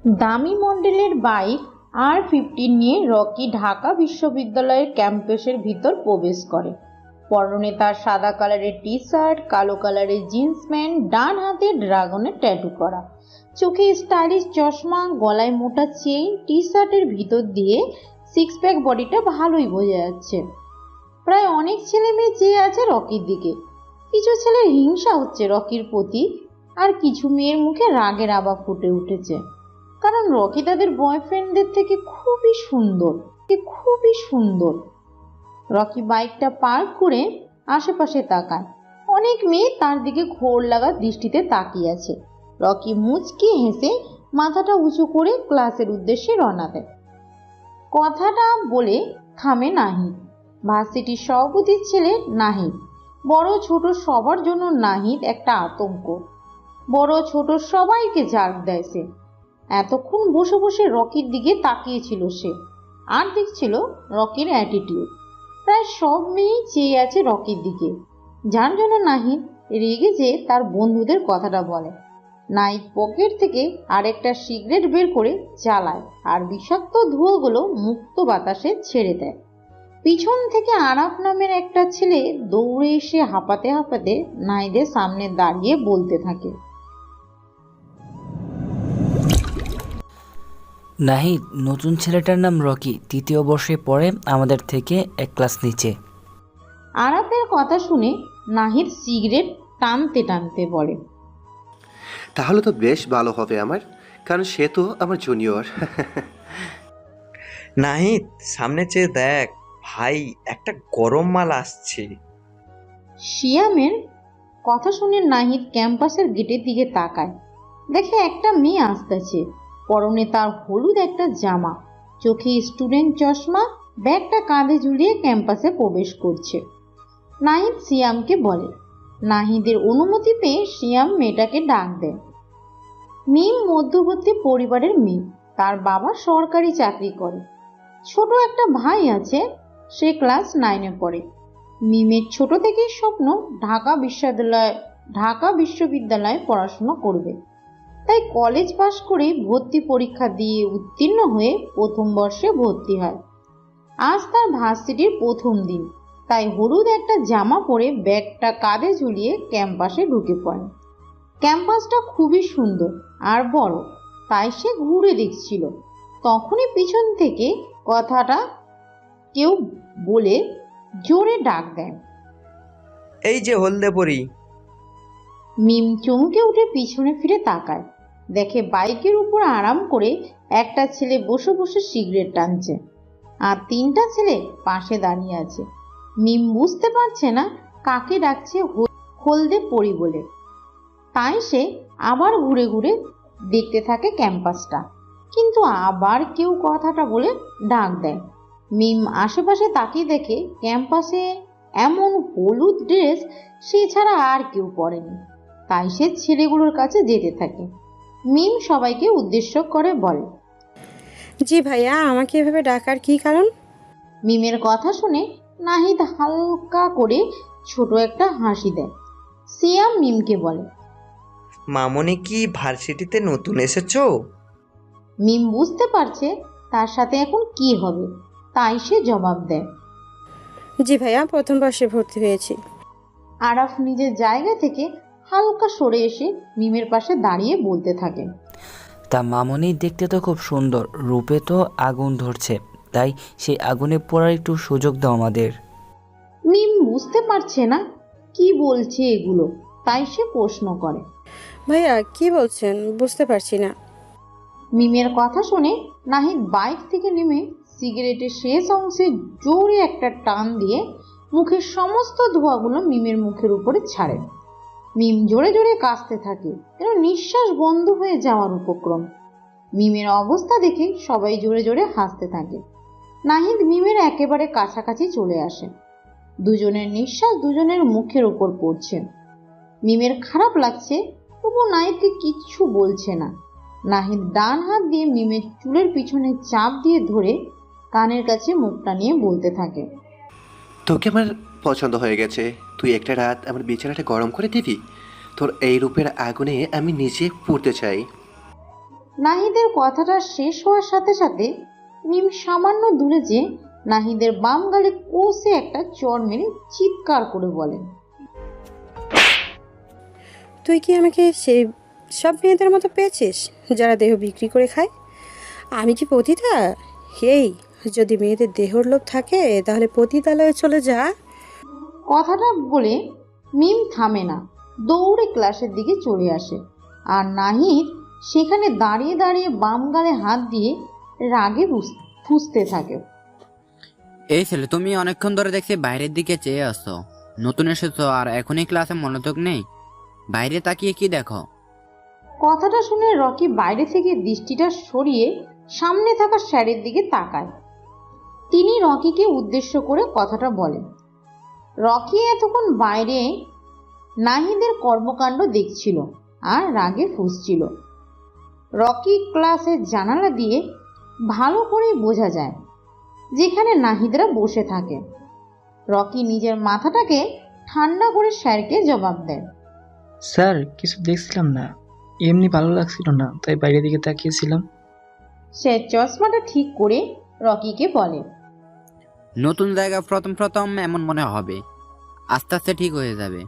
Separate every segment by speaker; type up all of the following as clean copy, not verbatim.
Speaker 1: দামি মডেলের bike R15 নিয়ে রকি ঢাকা বিশ্ববিদ্যালয়ের ক্যাম্পাসের ভিতর প্রবেশ করে। পরনে তার সাদা কালারের টি শার্ট, কালো কালারের জিন্স প্যান্ট, ডান হাতে ড্রাগনের ট্যাটু করা, চোখে স্টাইলিশ চশমা, গলায় মোটা চেইন। টি শার্টের ভিতর দিয়ে সিক্স প্যাক বডিটা ভালোই বোঝা যাচ্ছে। প্রায় অনেক ছেলে মেয়ে চেয়ে আছে রকির দিকে। কিছু ছেলের হিংসা হচ্ছে রকির প্রতি, আর কিছু মেয়ের মুখে রাগের আভা ফুটে উঠেছে, কারণ রকি তাদের বয়ফ্রেন্ডদের থেকে খুবই সুন্দর। রকি বাইকটা পার্ক করে আশেপাশে তাকায়। অনেক মেয়ে তার দিকে ঘোর লাগা দৃষ্টিতে তাকিয়ে আছে। রকি মুচকি হেসে মাথাটা উঁচু করে ক্লাসের উদ্দেশ্যে রওনা দেয়। কথাটা বলে থামে নাহিদ, ভার্সিটির সভাপতির ছেলে নাহিদ। বড় ছোট সবার জন্য নাহিদ একটা আতঙ্ক। বড় ছোট সবাইকে ঝাড় দেয় সে। এতক্ষণ বসে বসে রকির দিকে তাকিয়েছিল সে, আর দেখছিল রকির অ্যাটিটিউড। প্রায় সব মেয়েই চেয়ে আছে রকির দিকে, যার জন্য নাহিদ রেগে যেয়ে তার বন্ধুদের কথাটা বলে। নাহিদ পকেট থেকে আরেকটা সিগারেট বের করে জ্বালায়, আর বিষাক্ত ধোঁয়াগুলো মুক্ত বাতাসে ছেড়ে দেয়। পিছন থেকে আরাফ নামের একটা ছেলে দৌড়ে এসে হাঁপাতে হাঁপাতে নাহিদের সামনে দাঁড়িয়ে বলতে থাকে,
Speaker 2: নাহিদ, নতুন ছেলেটার নাম রকি, তৃতীয় বর্ষে পড়ে, আমাদের থেকে এক ক্লাস নিচে।
Speaker 1: আরাফের কথা শুনে নাহিদ সিগারেট টানতে টানতে বলে,
Speaker 3: তাহলে তো বেশ ভালো হবে আমার, কারণ সে তো আমার জুনিয়র।
Speaker 4: নাহিদ, সামনে চেয়ে দেখ ভাই, একটা গরম মাল আসছে।
Speaker 1: শিয়ামের কথা শুনে নাহিদ ক্যাম্পাসের গেটের দিকে তাকায়। দেখে একটা মেয়ে আসতেছে। পরনে তার হলুদ একটা জামা, চোখে স্টুডেন্ট চশমা, ব্যাগটা কাঁধে ঝুলিয়ে ক্যাম্পাসে প্রবেশ করছে। নাহিদ শিয়ামকে বলে। নাহিদের অনুমতি পেয়ে শিয়াম মেয়েটাকে ডাক দেয়। মিম মধ্যবর্তী পরিবারের মেয়ে, তার বাবা সরকারি চাকরি করে। ছোট একটা ভাই আছে, সে ক্লাস 9-এ পড়ে। মিমের ছোট থেকেই স্বপ্ন ঢাকা বিশ্ববিদ্যালয়ে পড়াশোনা করবে। তাই কলেজ পাশ করে ভর্তি পরীক্ষা দিয়ে উত্তীর্ণ হয়ে প্রথম বর্ষে ভর্তি হয়। আজ তার ভার্সিটির প্রথম দিন, তাই হলুদ একটা জামা পরে ব্যাগটা কাঁধে ঝুলিয়ে ক্যাম্পাসে ঢুকে পড়ে। ক্যাম্পাসটা খুবই সুন্দর আর বড়, তাই সে ঘুরে দেখছিল। তখনই পিছন থেকে কথাটা কেউ বলে জোরে ডাক দেয়,
Speaker 4: এই যে হলদে পরি।
Speaker 1: মিম চমকে উঠে পিছনে ফিরে তাকায়। দেখে বাইকের উপর আরাম করে একটা ছেলে বসে বসে সিগারেট টানছে, আর 3টা ছেলে পাশে দাঁড়িয়ে আছে। মিম বুঝতে পারছে না কাকে ডাকছে হলদে পরি বলে, তাই সে আবার ঘুরে ঘুরে দেখতে থাকে ক্যাম্পাসটা। কিন্তু আবার কেউ কথাটা বলে ডাক দেয়। মিম আশেপাশে তাকিয়ে দেখে ক্যাম্পাসে এমন হলুদ ড্রেস সে ছাড়া আর কেউ পরেনি। তাই সে ছেলেগুলোর কাছে যেতে থাকে। মিম সবাইকে উদ্দেশ্য করে বলে,
Speaker 5: জি ভাইয়া, আমাকে এভাবে ডাকার কি কারণ?
Speaker 1: মিমের কথা শুনে নাহিদ হালকা করে ছোট একটা হাসি দেয়। সিয়াম মিমকে বলে,
Speaker 4: মামনি কি ভার্সিটিতে নতুন এসেছো?
Speaker 1: মিম বুঝতে পারছে তার সাথে এখন কি হবে, তাই সে জবাব দেয়,
Speaker 5: জি ভাইয়া, প্রথম বর্ষে ভর্তি হয়েছি।
Speaker 1: আরাফ নিজের জায়গা থেকে হালকা সরে এসে মিমের পাশে দাঁড়িয়ে বলতে থাকে,
Speaker 2: তা মামনি দেখতে তো খুব সুন্দর, রূপে তো আগুন ধরছে, তাই সেই আগুনে পড়ার একটু সুযোগ দাও আমাদের।
Speaker 1: মিম বুঝতে পারছে না কি বলছে এগুলো, তাই সে প্রশ্ন করে,
Speaker 5: ভাইয়া কি বলছেন বুঝতে পারছি না।
Speaker 1: মিমের কথা শুনে নাহিদ বাইক থেকে নেমে সিগারেটের শেষ অংশে জোরে একটা টান দিয়ে মুখের সমস্ত ধোঁয়াগুলো মিমের মুখের উপরে ছাড়ে। মিম জোরে জোরে কাশতে থাকে, যেন নিঃশ্বাস বন্ধ হয়ে যাওয়ার উপক্রম। মিমের অবস্থা দেখে সবাই জোরে জোরে হাসতে থাকে। নাহিদ মিমের একেবারে কাছাকাছি চলে আসে। দুজনের নিঃশ্বাস দুজনের মুখের উপর পড়ছে। মিমের খারাপ লাগছে, তবু নাহিদকে কিচ্ছু বলছে না। নাহিদ ডান হাত দিয়ে মিমের চুলের পিছনে চাপ দিয়ে ধরে কানের কাছে মুখটা নিয়ে বলতে থাকে,
Speaker 3: তোকে আমার পছন্দ হয়ে গেছে। তুই একটা রাত আমার বিছানাটা গরম করে দিবি? তোর এই রূপের আগুনে আমি নিজে পুড়তে চাই।
Speaker 1: নাহিদের কথাটা শেষ হওয়ার সাথে সাথে মিম সামান্য দূরে যে নাহিদের বাম গালে কষে একটা চড় মেরে চিৎকার করে বলেন,
Speaker 5: তুই কি আমাকে সেই সব মেয়েদের মতো পেয়েছিস যারা দেহ বিক্রি করে খায়? আমি কি পতিতা? এই, যদি মেয়েদের দেহর লোভ থাকে তাহলে পতিতালয়ে চলে যা।
Speaker 1: কথাটা বলে মিম থামে না, দৌড়ে ক্লাসের দিকে চলে আসে। আর নাহিদ সেখানে দাঁড়িয়ে দাঁড়িয়ে বাম গালে হাত দিয়ে রাগে ফুঁসতে থাকে।
Speaker 6: এই ছেলে, তুমি অনেকক্ষণ ধরে দেখছি বাইরের দিকে চেয়ে আসছো। নতুন এসেছো আর এখনই ক্লাসে মনোযোগ নেই? বাইরে তাকিয়ে কি দেখো?
Speaker 1: কথাটা শুনে রকি বাইরে থেকে দৃষ্টিটা সরিয়ে সামনে থাকা স্যারের দিকে তাকায়। তিনি রকিকে উদ্দেশ্য করে কথাটা বলেন। রকি এতক্ষণ বাইরে নাহিদের কর্মকাণ্ড দেখছিল আর রাগে ফুঁসছিল। রকি ক্লাসের জানালা দিয়ে ভালো করে বোঝা যায় যেখানে নাহিদরা বসে থাকে। রকি নিজের মাথাটাকে ঠান্ডা করে স্যারকে জবাব দেয়,
Speaker 7: স্যার, কিছু দেখছিলাম না, এমনি ভালো লাগছিল না, তাই বাইরের দিকে তাকিয়েছিলাম।
Speaker 1: স্যার চশমাটা ঠিক করে রকিকে বলে,
Speaker 6: নতুন জায়গা প্রথম প্রথম এমন মনে হবে, আস্তে আস্তে ঠিক হয়ে যাবে।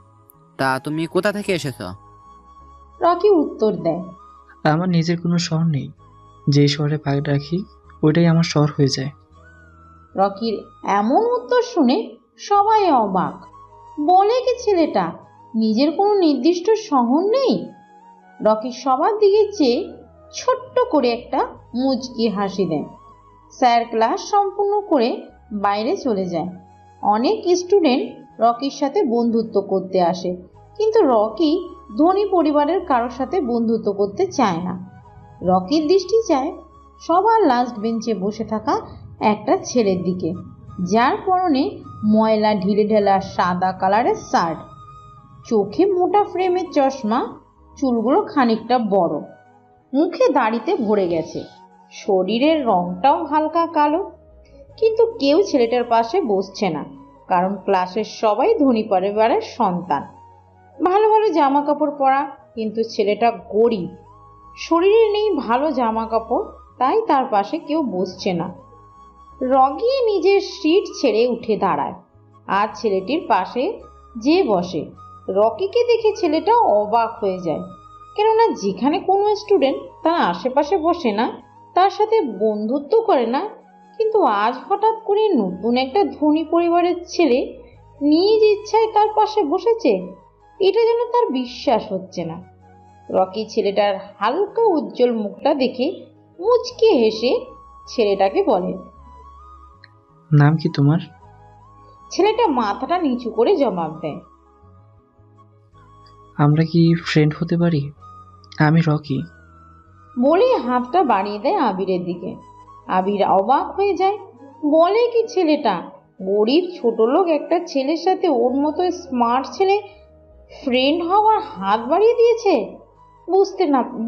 Speaker 6: তা তুমি কোথা থেকে এসেছো?
Speaker 1: রকি উত্তর দেয়,
Speaker 7: আমার নিজের কোনো শহর নেই, যে শহরে পা রাখি ওইটাই আমার শহর হয়ে যায়।
Speaker 1: রকির এমন উত্তর শুনে সবাই অবাক। বলে কি ছেলেটা নিজের কোনো নির্দিষ্ট শহর নেই? রকি সবার দিকে চেয়ে ছোট্ট করে একটা মুচকি হাসি দেয়। স্যার ক্লাস সম্পূর্ণ করে বাইরে চলে যায়। অনেক স্টুডেন্ট রকির সাথে বন্ধুত্ব করতে আসে, কিন্তু রকি ধনী পরিবারের কারোর সাথে বন্ধুত্ব করতে চায় না। রকির দৃষ্টি চায় সবার লাস্ট বেঞ্চে বসে থাকা একটা ছেলের দিকে, যার পরনে ময়লা ঢিলে ঢেলা সাদা কালারের শার্ট, চোখে মোটা ফ্রেমের চশমা, চুলগুলো খানিকটা বড়, মুখে দাড়িতে ভরে গেছে, শরীরের রংটাও হালকা কালো। কিন্তু কেউ ছেলেটার পাশে বসছে না, কারণ ক্লাসের সবাই ধনী পরিবারের সন্তান। ভালো ভালো জামা কাপড় পরা, কিন্তু ছেলেটা গরিব, শরীরে নেই ভালো জামা কাপড়, তাই তার পাশে কেউ বসছে না। রকি নিজের সিট ছেড়ে উঠে দাঁড়ায় আর ছেলেটির পাশে যে বসে। রকিকে দেখে ছেলেটা অবাক হয়ে যায়, কেননা যেখানে কোনো স্টুডেন্ট তার আশেপাশে বসে না, তার সাথে বন্ধুত্ব করে না, কিন্তু আজ হঠাৎ করে নতুন একটা ধনী পরিবারের ছেলে নিজ ইচ্ছায় তার পাশে বসেছে, এটা যেন তার বিশ্বাস হচ্ছে না। রকি ছেলেটার হালকা উজ্জ্বল মুখটা দেখে মুচকি হেসে ছেলেটাকে বলে,
Speaker 7: নাম কি তোমার?
Speaker 1: ছেলেটা মাথাটা নিচু করে জবাব দেয়,
Speaker 7: আমরা কি ফ্রেন্ড হতে পারি? আমি রকি।
Speaker 1: বলে হাতটা বাড়িয়ে দেয় আবিরের দিকে। আবির অবাক হয়ে যায়। বলে কি ছেলেটা গরিব ছোট লোক একটা ছেলের সাথে ওর মতো স্মার্ট ছেলে ফ্রেন্ড হওয়ার হাত বাড়িয়ে দিয়েছে।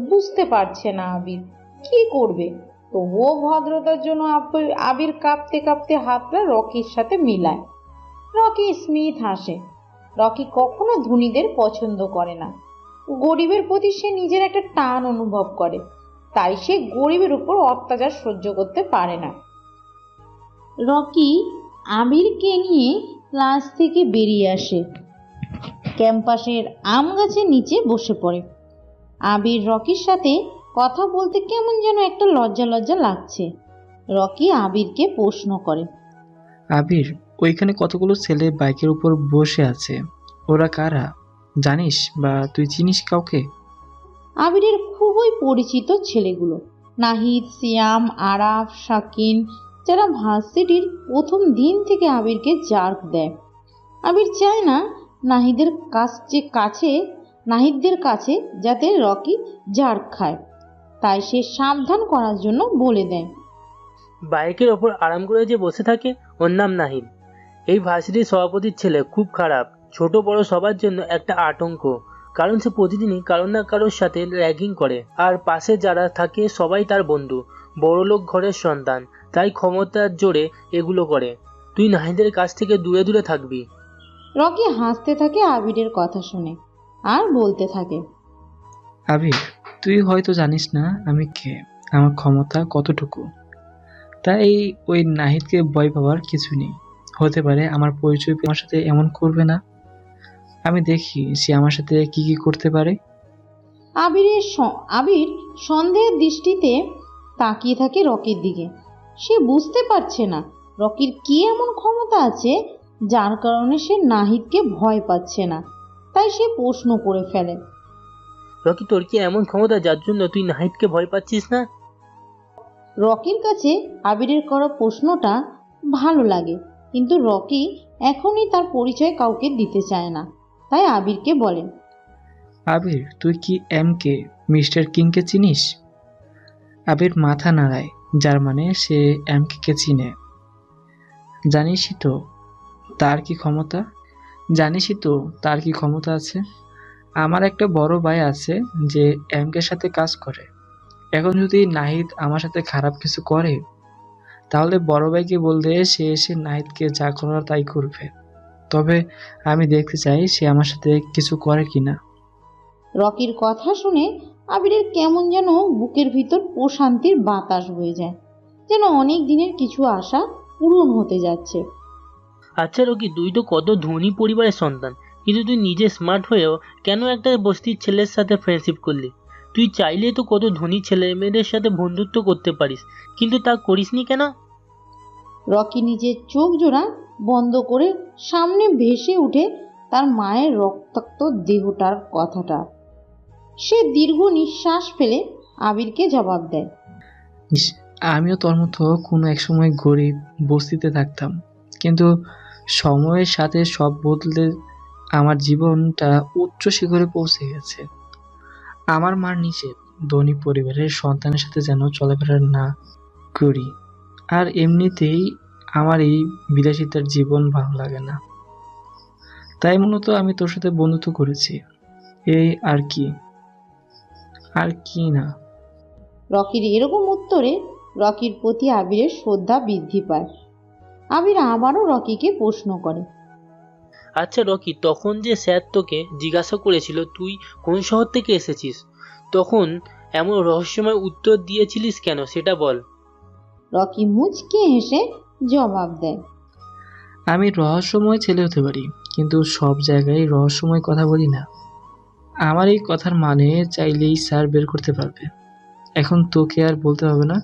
Speaker 1: বুঝতে পারছে না আবির কি করবে। তবুও ভদ্রতার জন্য আবির কাঁপতে কাঁপতে হাতটা রকির সাথে মিলায়। রকি স্মিথ হাসে। রকি কখনো ধনীদের পছন্দ করে না, গরিবের প্রতি সে নিজের একটা টান অনুভব করে, তাই সে গরিবের উপর অত্যাচার সহ্য করতে পারে না। রকি আবিরকে নিয়ে ক্লাস থেকে বেরিয়ে আসে, ক্যাম্পাসের আম গাছের নিচে বসে পড়ে। আবির রকির সাথে কথা বলতে কেমন যেন একটা লজ্জা লজ্জা লাগছে। রকি আবিরকে প্রশ্ন করে,
Speaker 7: আবির, ওইখানে কতগুলো ছেলে বাইকের উপর বসে আছে, ওরা কারা জানিস বা তুই চিনিস কাউকে?
Speaker 1: আবিরের খুবই পরিচিত ছেলেগুলো, নাহিদ, সিয়াম, আরাফ, শাকিন, যারা ভার্সিটির প্রথম দিন থেকে আবিরকে জার্ক দেয়। আবির চায় না নাহিদদের কাছে যাতে রকি জার্ক খায়, তাই সে সাবধান করার জন্য বলে দেয়,
Speaker 8: বাইকের ওপর আরাম করে যে বসে থাকে ওর নাম নাহিদ। এই ভার্সিটির সভাপতির ছেলে, খুব খারাপ, ছোট বড় সবার জন্য একটা আতঙ্ক, কারণ সে প্রতিদিনই কারো না কারোর সাথে র্যাগিং করে, আর পাশে যারা থাকে সবাই তার বন্ধু, বড়লোক ঘরের সন্তান, তাই ক্ষমতার জোরে এগুলো করে। তুই নাহিদের কাছ থেকে দূরে দূরে থাকবি।
Speaker 1: রকি হাসতে থাকে আবিরের কথা শুনে আর বলতে থাকে,
Speaker 7: আবির, তুই হয়তো জানিস না আমি কে, আমার ক্ষমতা কতটুকু। তাই ওই নাহিদকে ভয় পাওয়ার কিছু নেই। হতে পারে আমার পরিচয় পেয়ে আমার সাথে এমন করবে না। আমি দেখি সে আমার সাথে কি কি করতে পারে।
Speaker 1: আবির সন্দেহের দৃষ্টিতে তাকিয়ে থাকে রকির দিকে। সে বুঝতে পারছে না রকির কি এমন ক্ষমতা আছে যার কারণে সে নাহিদকে ভয় পাচ্ছে না। তাই সে প্রশ্ন করে ফেলে,
Speaker 8: রকি, তোর কি এমন ক্ষমতা যার জন্য তুই নাহিদকে ভয় পাচ্ছিস না?
Speaker 1: রকির কাছে আবিরের করা প্রশ্নটা ভালো লাগে, কিন্তু রকি এখনই তার পরিচয় কাউকে দিতে চায় না। তাই আবিরকে বলে,
Speaker 7: আবির, তুই কি কে মিস্টার কিংকে চিনিস? আবির মাথা নাড়ায়, যার মানে সে কে চিনে। জানিসই তো তার কি ক্ষমতা জানিসই তো তার কি ক্ষমতা আছে। আমার একটা বড় ভাই আছে যে কে সাথে কাজ করে। এখন যদি নাহিদ আমার সাথে খারাপ কিছু করে, তাহলে বড় ভাইকে বললে সে এসে নাহিদকে যা করার তাই করবে। তবে আমি দেখতে চাই সে আমার সাথে কিছু করে কিনা।
Speaker 1: রকির কথা শুনে আবিরের কেমন যেন বুকের ভিতর প্রশান্তির বাতাস বয়ে যায়, যেন অনেক দিনের কিছু আশা পূরণ হতে যাচ্ছে।
Speaker 8: আচ্ছা রকি, তুই তো কত ধনী পরিবারের সন্তান, কিন্তু তুই নিজে স্মার্ট হয়েও কেন একটা বস্তির ছেলের সাথে ফ্রেন্ডশিপ করলি? তুই চাইলে তো কত ধনী ছেলে মেয়েদের সাথে বন্ধুত্ব করতে পারিস, কিন্তু তা করিসনি কেন?
Speaker 1: রকি নিজের চোখ জোড়া বন্ধ করে সামনে ভেসে উঠে তার মায়ের রক্তাক্ত দেহটার কথাটা। সে দীর্ঘ নিঃশ্বাস ফেলে আবিরকে জবাব দেয়,
Speaker 7: ইস, আমিও তোর মতো কোনো এক সময় গরিব বস্তিতে থাকতাম, কিন্তু সময়ের সাথে সব বদলে আমার জীবনটা উচ্চ শিখরে পৌঁছে গেছে। আমার মার নিষেধ, ধনী পরিবারের সন্তানের সাথে যেন চলাফেরা না করি। আর এমনিতেই আমার এই বিলাসিতার জীবন ভালো লাগে না। তাই মূলত আমি তোর সাথে বন্ধুত্ব করেছি, এই আর কি না।
Speaker 1: রকির এরকম উত্তরে রকির প্রতি আবিরের শ্রদ্ধা বৃদ্ধি পায়। আবির আবারও রকিকে প্রশ্ন করে,
Speaker 8: আচ্ছা রকি, তখন যে স্যার তোকে জিজ্ঞাসা করেছিল তুই কোন শহর থেকে এসেছিস, তখন এমন রহস্যময় উত্তর দিয়েছিলিস কেন, সেটা বল।
Speaker 1: রকি মুচকি হেসে জবাব দেয়,
Speaker 7: আমি রহস্যময় ছেলে হতে পারি, কিন্তু সব জায়গায় রহস্যময় কথা বলি না। আমার এই কথার মানে চাইলেই স্যার বের করতে পারবে। এখন তোকে আর বলতে হবে না,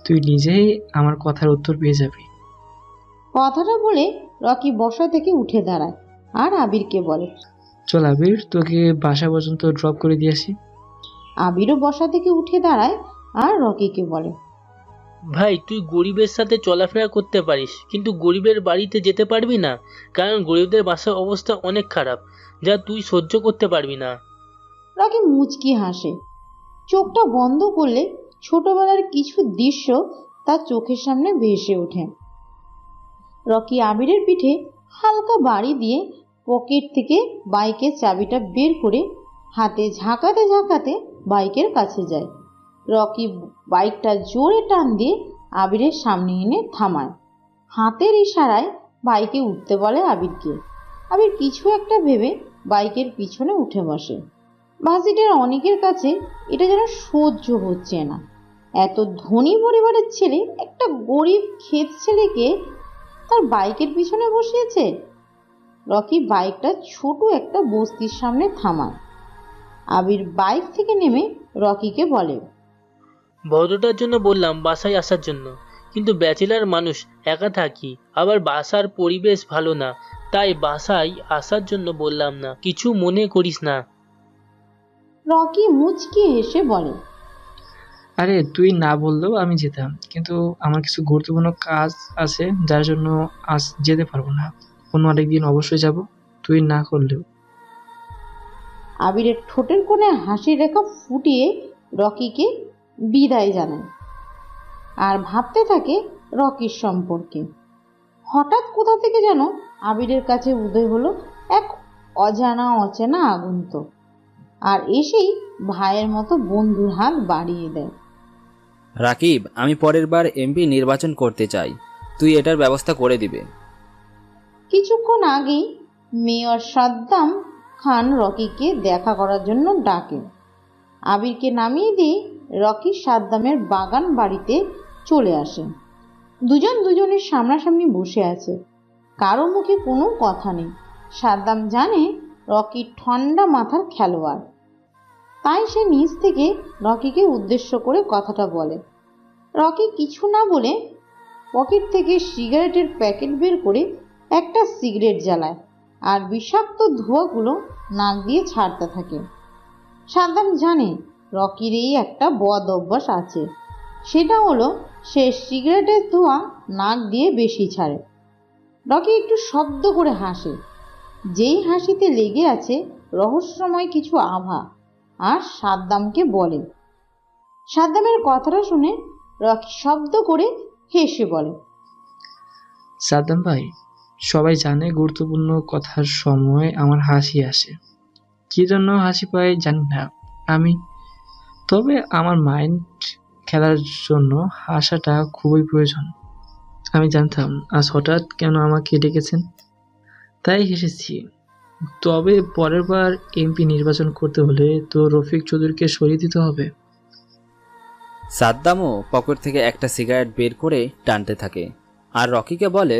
Speaker 7: তুই নিজেই আমার কথার উত্তর পেয়ে যাবি।
Speaker 1: কথাটা বলে রকি বসা থেকে উঠে দাঁড়ায় আর আবিরকে বলে,
Speaker 7: চল আবির, তোকে বাসা পর্যন্ত ড্রপ করে দিয়ে আসি।
Speaker 1: আবিরও বসা থেকে উঠে দাঁড়ায় আর রকিকে বলে,
Speaker 8: ভাই, তুই গরিবের সাথে চলাফেরা করতে পারিস, কিন্তু গরিবের বাড়িতে যেতে পারবি না, কারণ গরিবদের বাসার অবস্থা অনেক খারাপ, যা তুই সহ্য করতে পারবি না।
Speaker 1: রকি মুচকি হাসে। চোখটা বন্ধ করলে ছোটবেলার কিছু দৃশ্য তার চোখের সামনে ভেসে ওঠে। রকি আবিরের পিঠে হালকা বাড়ি দিয়ে পকেট থেকে বাইকের চাবিটা বের করে হাতে ঝাঁকাতে ঝাঁকাতে বাইকের কাছে যায়। রকি বাইকটা জোরে টান দিয়ে আবিরের সামনে এনে থামায়। হাতের ইশারায় বাইকে উঠতে বলে আবিরকে। আবির কিছু একটা ভেবে বাইকের পিছনে উঠে বসে। বাসিটার অনেকের কাছে এটা যেন সহ্য হচ্ছে না। এত ধনী পরিবারের ছেলে একটা গরিব ক্ষেত ছেলেকে তার বাইকের পিছনে বসিয়েছে। রকি বাইকটা ছোট একটা বস্তির সামনে থামায়। আবির বাইক থেকে নেমে রকিকে বলে,
Speaker 8: ভদ্রতার জন্য বললাম বাসায় আসার জন্য, কিন্তু ব্যাচেলার মানুষ, একা থাকি, আবার বাসার পরিবেশ ভালো না, তাই বাসায় আসার জন্য বললাম না, কিছু মনে করিস না।
Speaker 7: রকি মুচকি হেসে বলে, আরে তুই না বললেও আমি যেতাম, কিন্তু আমার কিছু গুরুত্বপূর্ণ কাজ আছে যার জন্য আজ যেতে পারবো না। অন্য আরেকদিন অবশ্যই যাব, তুই না করলেও।
Speaker 1: আবিরের ঠোঁটের কোণে হাসির রেখা ফুটিয়ে রকিকে বিদায় জানায় আর ভাবতে থাকে রকির সম্পর্কে। হঠাৎ কোথা থেকে যেন আবিরের কাছে উদয় হলো এক অজানা অচেনা আগন্তুক, আর এসেই ভাইয়ের মতো বন্ধুর হাত বাড়িয়ে দেয়।
Speaker 9: রাকিব, আমি পরের বার এমপি নির্বাচন করতে চাই, তুই এটার ব্যবস্থা করে দিবে।
Speaker 1: কিছুক্ষণ আগেই মেয়র সাদ্দাম খান রকিকে দেখা করার জন্য ডাকে। আবিরকে নামিয়ে দিয়ে রকি সাদ্দামের বাগান বাড়িতে চলে আসে। দুজন দুজনের সামনাসামনি বসে আছে, কারো মুখে কোনো কথা নেই। সাদ্দাম জানে রকি ঠান্ডা মাথার খেলোয়াড়, তাই সে নিজ থেকে রকিকে উদ্দেশ্য করে কথাটা বলে। রকি কিছু না বলে পকেট থেকে সিগারেটের প্যাকেট বের করে একটা সিগারেট জ্বালায় আর বিষাক্ত ধোঁয়াগুলো নাক দিয়ে ছাড়তে থাকে। সাদ্দাম জানে রকির এই একটা বদ অভ্যাস আছে, সেটা হলো সে সিগারেটের ধোঁয়া নাক দিয়ে বেশি ছাড়ে। রকি একটু শব্দ করে হাসে, যেই হাসিতে লেগে আছে রহস্যময় কিছু আভা, আর সাদ্দামকে বলে। সাদ্দামের কথাটা শুনে রকি শব্দ করে হেসে বলে,
Speaker 7: সাদ্দাম ভাই, সবাই জানে গুরুত্বপূর্ণ কথার সময় আমার হাসি আসে। কি জন্য হাসি পাই জানি না আমি, তবে আমার মাইন্ড খেলার জন্য হাসাটা খুবই প্রয়োজন। আমি জানতাম আজ হঠাৎ কেন আমাকে ডেকেছেন, তাই হেসেছি। তবে পরের বার এমপি নির্বাচন করতে হলে তো রফিক চৌধুরীকে সরিয়ে দিতে হবে।
Speaker 9: সাদ্দামও পকেট থেকে একটা সিগারেট বের করে টানতে থাকে আর রকিকে বলে,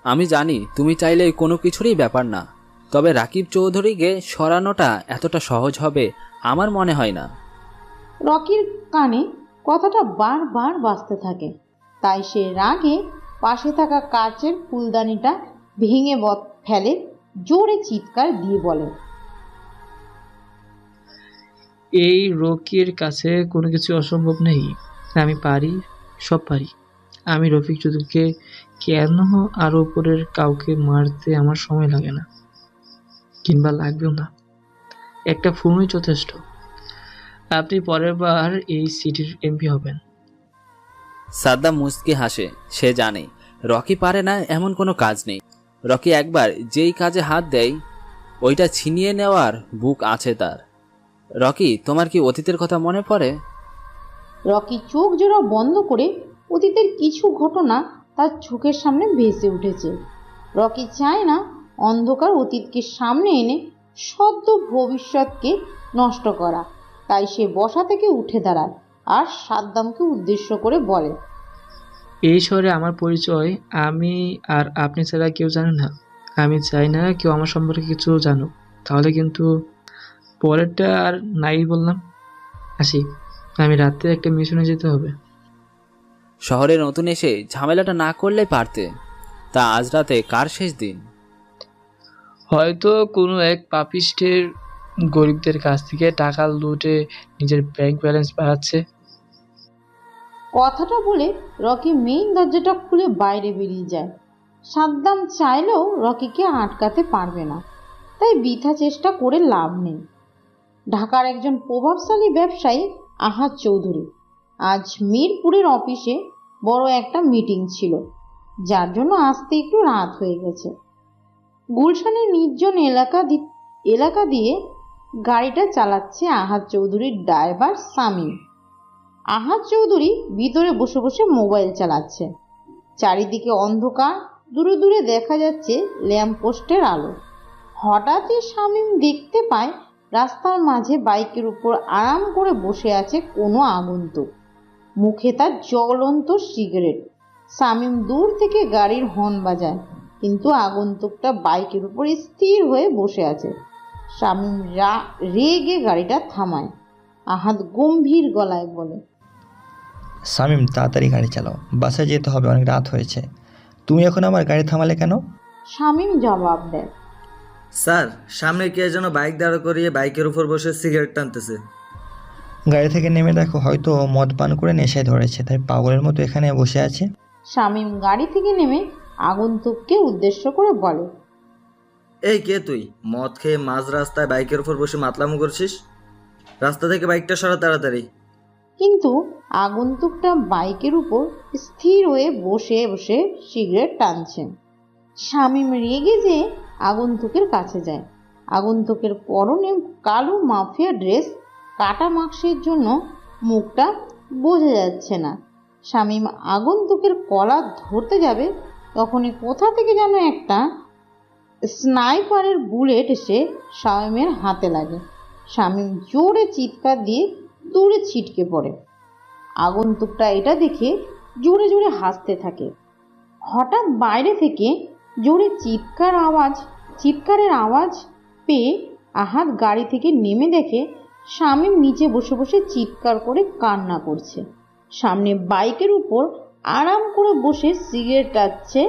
Speaker 9: আমি জানি তুমি চাইলে কোনো কিছুরই ব্যাপার না, তবে রাকিব চৌধুরীকে সরানোটা এতটা সহজ হবে আমার মনে হয় না।
Speaker 1: রকির কানে কথাটা বারবার বাজতে থাকে, তাই সে রাগে পাশে থাকা কাচের ফুলদানিটা ভেঙে ফেলে, জোরে চিৎকার দিয়ে বলে,
Speaker 7: এই রকির কাছে কোনো কিছু অসম্ভব নেই। আমি পারি, সব পারি। আমি রফিক চৌধুরীকে কেন আর উপরের কাউকে মারতে আমার সময় লাগে না, কিংবা লাগবেও না। একটা ফোনই যথেষ্ট। আপনি পরের বার এই সিটির এমপি হবেন।
Speaker 9: সাদ্দাম মুচকি হাসে, সে জানে রকি পারে না এমন কোনো কাজ নেই। রকি একবার যেই কাজে হাত দেয় ওইটা ছিনিয়ে নেওয়ার বুক আছে তার। রকি, তোমার কি অতীতের কথা মনে পড়ে?
Speaker 1: রকি চোখ জোড়া বন্ধ করে অতীতের কিছু ঘটনা তার চোখের সামনে ভেসে উঠেছে। রকি চায় না অন্ধকার অতীতকে সামনে এনে সদ্য ভবিষ্যৎকে নষ্ট করা, তাই সে বসা থেকে উঠে দাঁড়ায় আর সাদ্দামকে উদ্দেশ্য করে বলে,
Speaker 7: এই শহরে আমার পরিচয় আমি আর আপনি ছাড়া কেউ জানে না। আমি চাই না কেউ আমার সম্পর্কে কিছু জানুক, তাহলে কিন্তু পরেরটা আর নাই বললাম। আসি, আমি রাতে একটা মিশনে যেতে হবে।
Speaker 9: শহরে নতুন এসে ঝামেলাটা না করলে পারতে। তা আজ রাতে কার শেষ দিন?
Speaker 7: হয়তো কোনো এক পাপিষ্টের গরিবদের কাছ থেকে টাকা লুটে নিজের ব্যাংক ব্যালেন্স বাড়াচ্ছে।
Speaker 1: কথাটা বলে রকি মেইন দরজাটা খুলে বাইরে বেরিয়ে যায়। সাদ্দাম চাইলেও রকিকে আটকাতে পারবে না, তাই বৃথা চেষ্টা করে লাভ নেই। ঢাকার একজন প্রভাবশালী ব্যবসায়ী আহাদ চৌধুরী আজ মিরপুরের অফিসে বড় একটা মিটিং ছিল, যার জন্য আসতে একটু রাত হয়ে গেছে। গুলশানের নির্জন এলাকা দিয়ে গাড়িটা চালাচ্ছে আহাদ চৌধুরীর ড্রাইভার শামীম। আহাদ চৌধুরী ভিতরে বসে বসে মোবাইল চালাচ্ছে। চারিদিকে অন্ধকার, দূরে দূরে দেখা যাচ্ছে ল্যাম্পপোস্টের আলো। হঠাৎই শামীম দেখতে পায় রাস্তার মাঝে বাইকের উপর আরাম করে বসে আছে কোনো আগন্তুক, মুখে তার জ্বলন্ত সিগারেট। শামীম দূর থেকে গাড়ির হর্ন বাজায়, কিন্তু আগন্তুকটা বাইকের উপর স্থির হয়ে বসে আছে। শামীম রেগে গাড়িটা থামায়। আহাদ গম্ভীর গলায় বলে,
Speaker 10: শামীম, তাড়াতাড়ি গাড়ি চালাও, বাসায় যেতে হবে, অনেক রাত হয়েছে। তুমি এখন আমার গাড়ি থামালে কেন?
Speaker 1: শামীম জবাব দেয়,
Speaker 11: স্যার, সামনে কে যেন বাইক দাঁড় করিয়ে বাইকের উপর বসে সিগারেট টানতেছে।
Speaker 10: গাড়ি থেকে নেমে দেখো, হয়তো মদ পান করে নেশায় ধরেছে, তাই পাগলের মতো এখানে বসে আছে।
Speaker 1: শামীম গাড়ি থেকে নেমে আগন্তুককে উদ্দেশ্য করে বলে,
Speaker 11: এই কে তুই? মদ খেয়ে মাঝ রাস্তায় বাইকের উপর বসে মাতলামো করছিস? রাস্তা থেকে বাইকটা সরা তাড়াতাড়ি।
Speaker 1: কিন্তু আগন্তুকটা বাইকের উপর স্থির হয়ে বসে বসে সিগারেট টানছে। শামীম রেগে যেয়ে আগন্তুকের কাছে যায়। আগন্তুকের পরনে কালো মাফিয়া ড্রেস, কাটা মাস্কের জন্য মুখটা বোঝা যাচ্ছে না। শামীম আগন্তুকের কলার ধরতে যাবে, তখনই কোথা থেকে যেন একটা স্নাইপারের বুলেট এসে শামীমের হাতে লাগে। শামীম জোরে চিৎকার দিয়ে দূরে ছিটকে পড়ে। আগন্তুকটা এটা দেখে জোরে জোরে হাসতে থাকে। হঠাৎ বাইরে থেকে জোরে চিৎকারের আওয়াজ পেয়ে আহাদ গাড়ি থেকে নেমে দেখে শামীম নিচে বসে বসে চিৎকার করে কান্না করছে। সামনে বাইকের উপর আরাম করে বসে সিগারেট টাচ্ছে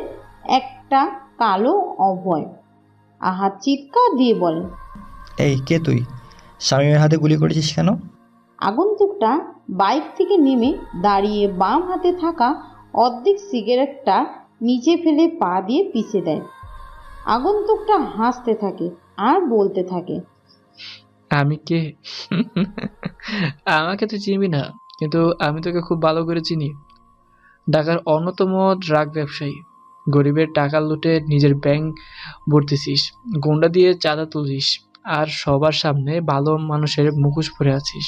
Speaker 1: একটা কালো অভয়। আহাদ চিৎকার দিয়ে বলে,
Speaker 10: এই কে তুই? শামীমের হাতে গুলি করেছিস কেন?
Speaker 1: আগন্তুকটা বাইক থেকে নেমে দাঁড়িয়ে বাম হাতে থাকা অর্ধেক সিগারেটটা নিচে ফেলে পা দিয়ে পিষে দেয়। আগন্তুকটা হাসতে থাকে আর বলতে থাকে,
Speaker 7: আমি কে? আমাকে তুই চিনবি না, কিন্তু আমি তোকে খুব ভালো করে চিনি। ঢাকার অন্যতম ড্রাগ ব্যবসায়ী। গরিবের টাকা লুটে নিজের ব্যাংক ভরতেছিস, গুন্ডা দিয়ে চাঁদা তুলিস, আর সবার সামনে ভালো মানুষের মুখোশ পরে আছিস।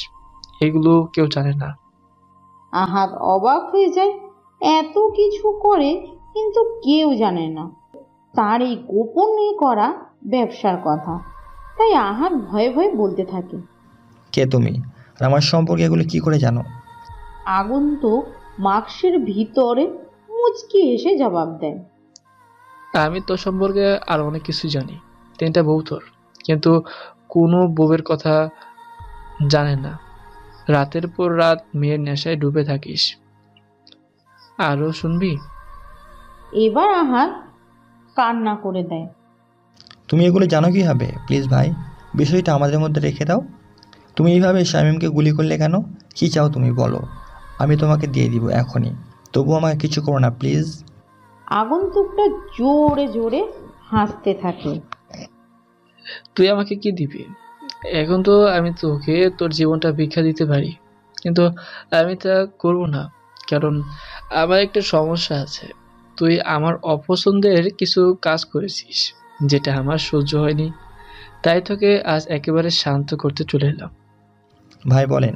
Speaker 7: এগুলো কেউ জানে না।
Speaker 1: আহাদ অবাক হয়ে যায়। এত কিছু করে কিন্তু কেউ জানে না তার এই গোপনে করা ব্যবসার কথা। তাই আহাদ ভয়ে ভয়ে বলতে থাকে,
Speaker 10: কে তুমি? আর আমার সম্পর্কে এগুলো কি করে জানো?
Speaker 1: আগন্তুক মাস্কের ভিতরে মুচকি এসে জবাব দেয়,
Speaker 7: আমি তোর সম্পর্কে আর অনেক কিছু জানি। 3টা বউ তোর, কিন্তু কোনো বউয়ের কথা জানে না। রাতের পর রাত মেয়ের নেশায় ডুবে থাকিস। আরও শুনবি?
Speaker 1: এবার আহাদ কান্না করে দেয়।
Speaker 10: তুমি এগুলো জানো কীভাবে? প্লিজ ভাই, বিষয়টা আমাদের মধ্যে রেখে দাও। তুমি এইভাবে শামীমকে গুলি করলে কেন? কী চাও তুমি বলো, আমি তোমাকে দিয়ে দিব এখনই। তবুও আমাকে কিছু করো না প্লিজ।
Speaker 1: আগন্তুকটা জোরে জোরে হাসতে থাকে।
Speaker 7: তুই আমাকে কি দিবি? এখন তো আমি তোকে তোর জীবনটা ভিক্ষা দিতে পারি, কিন্তু আমি তা করবো না, কারণ আমার একটা সমস্যা আছে। তুই আমার অপছন্দের কিছু কাজ করেছিস, যেটা আমার সহ্য হয়নি। তাই তোকে আজ একেবারে শান্ত করতে চলে এলাম।
Speaker 10: ভাই বলেন,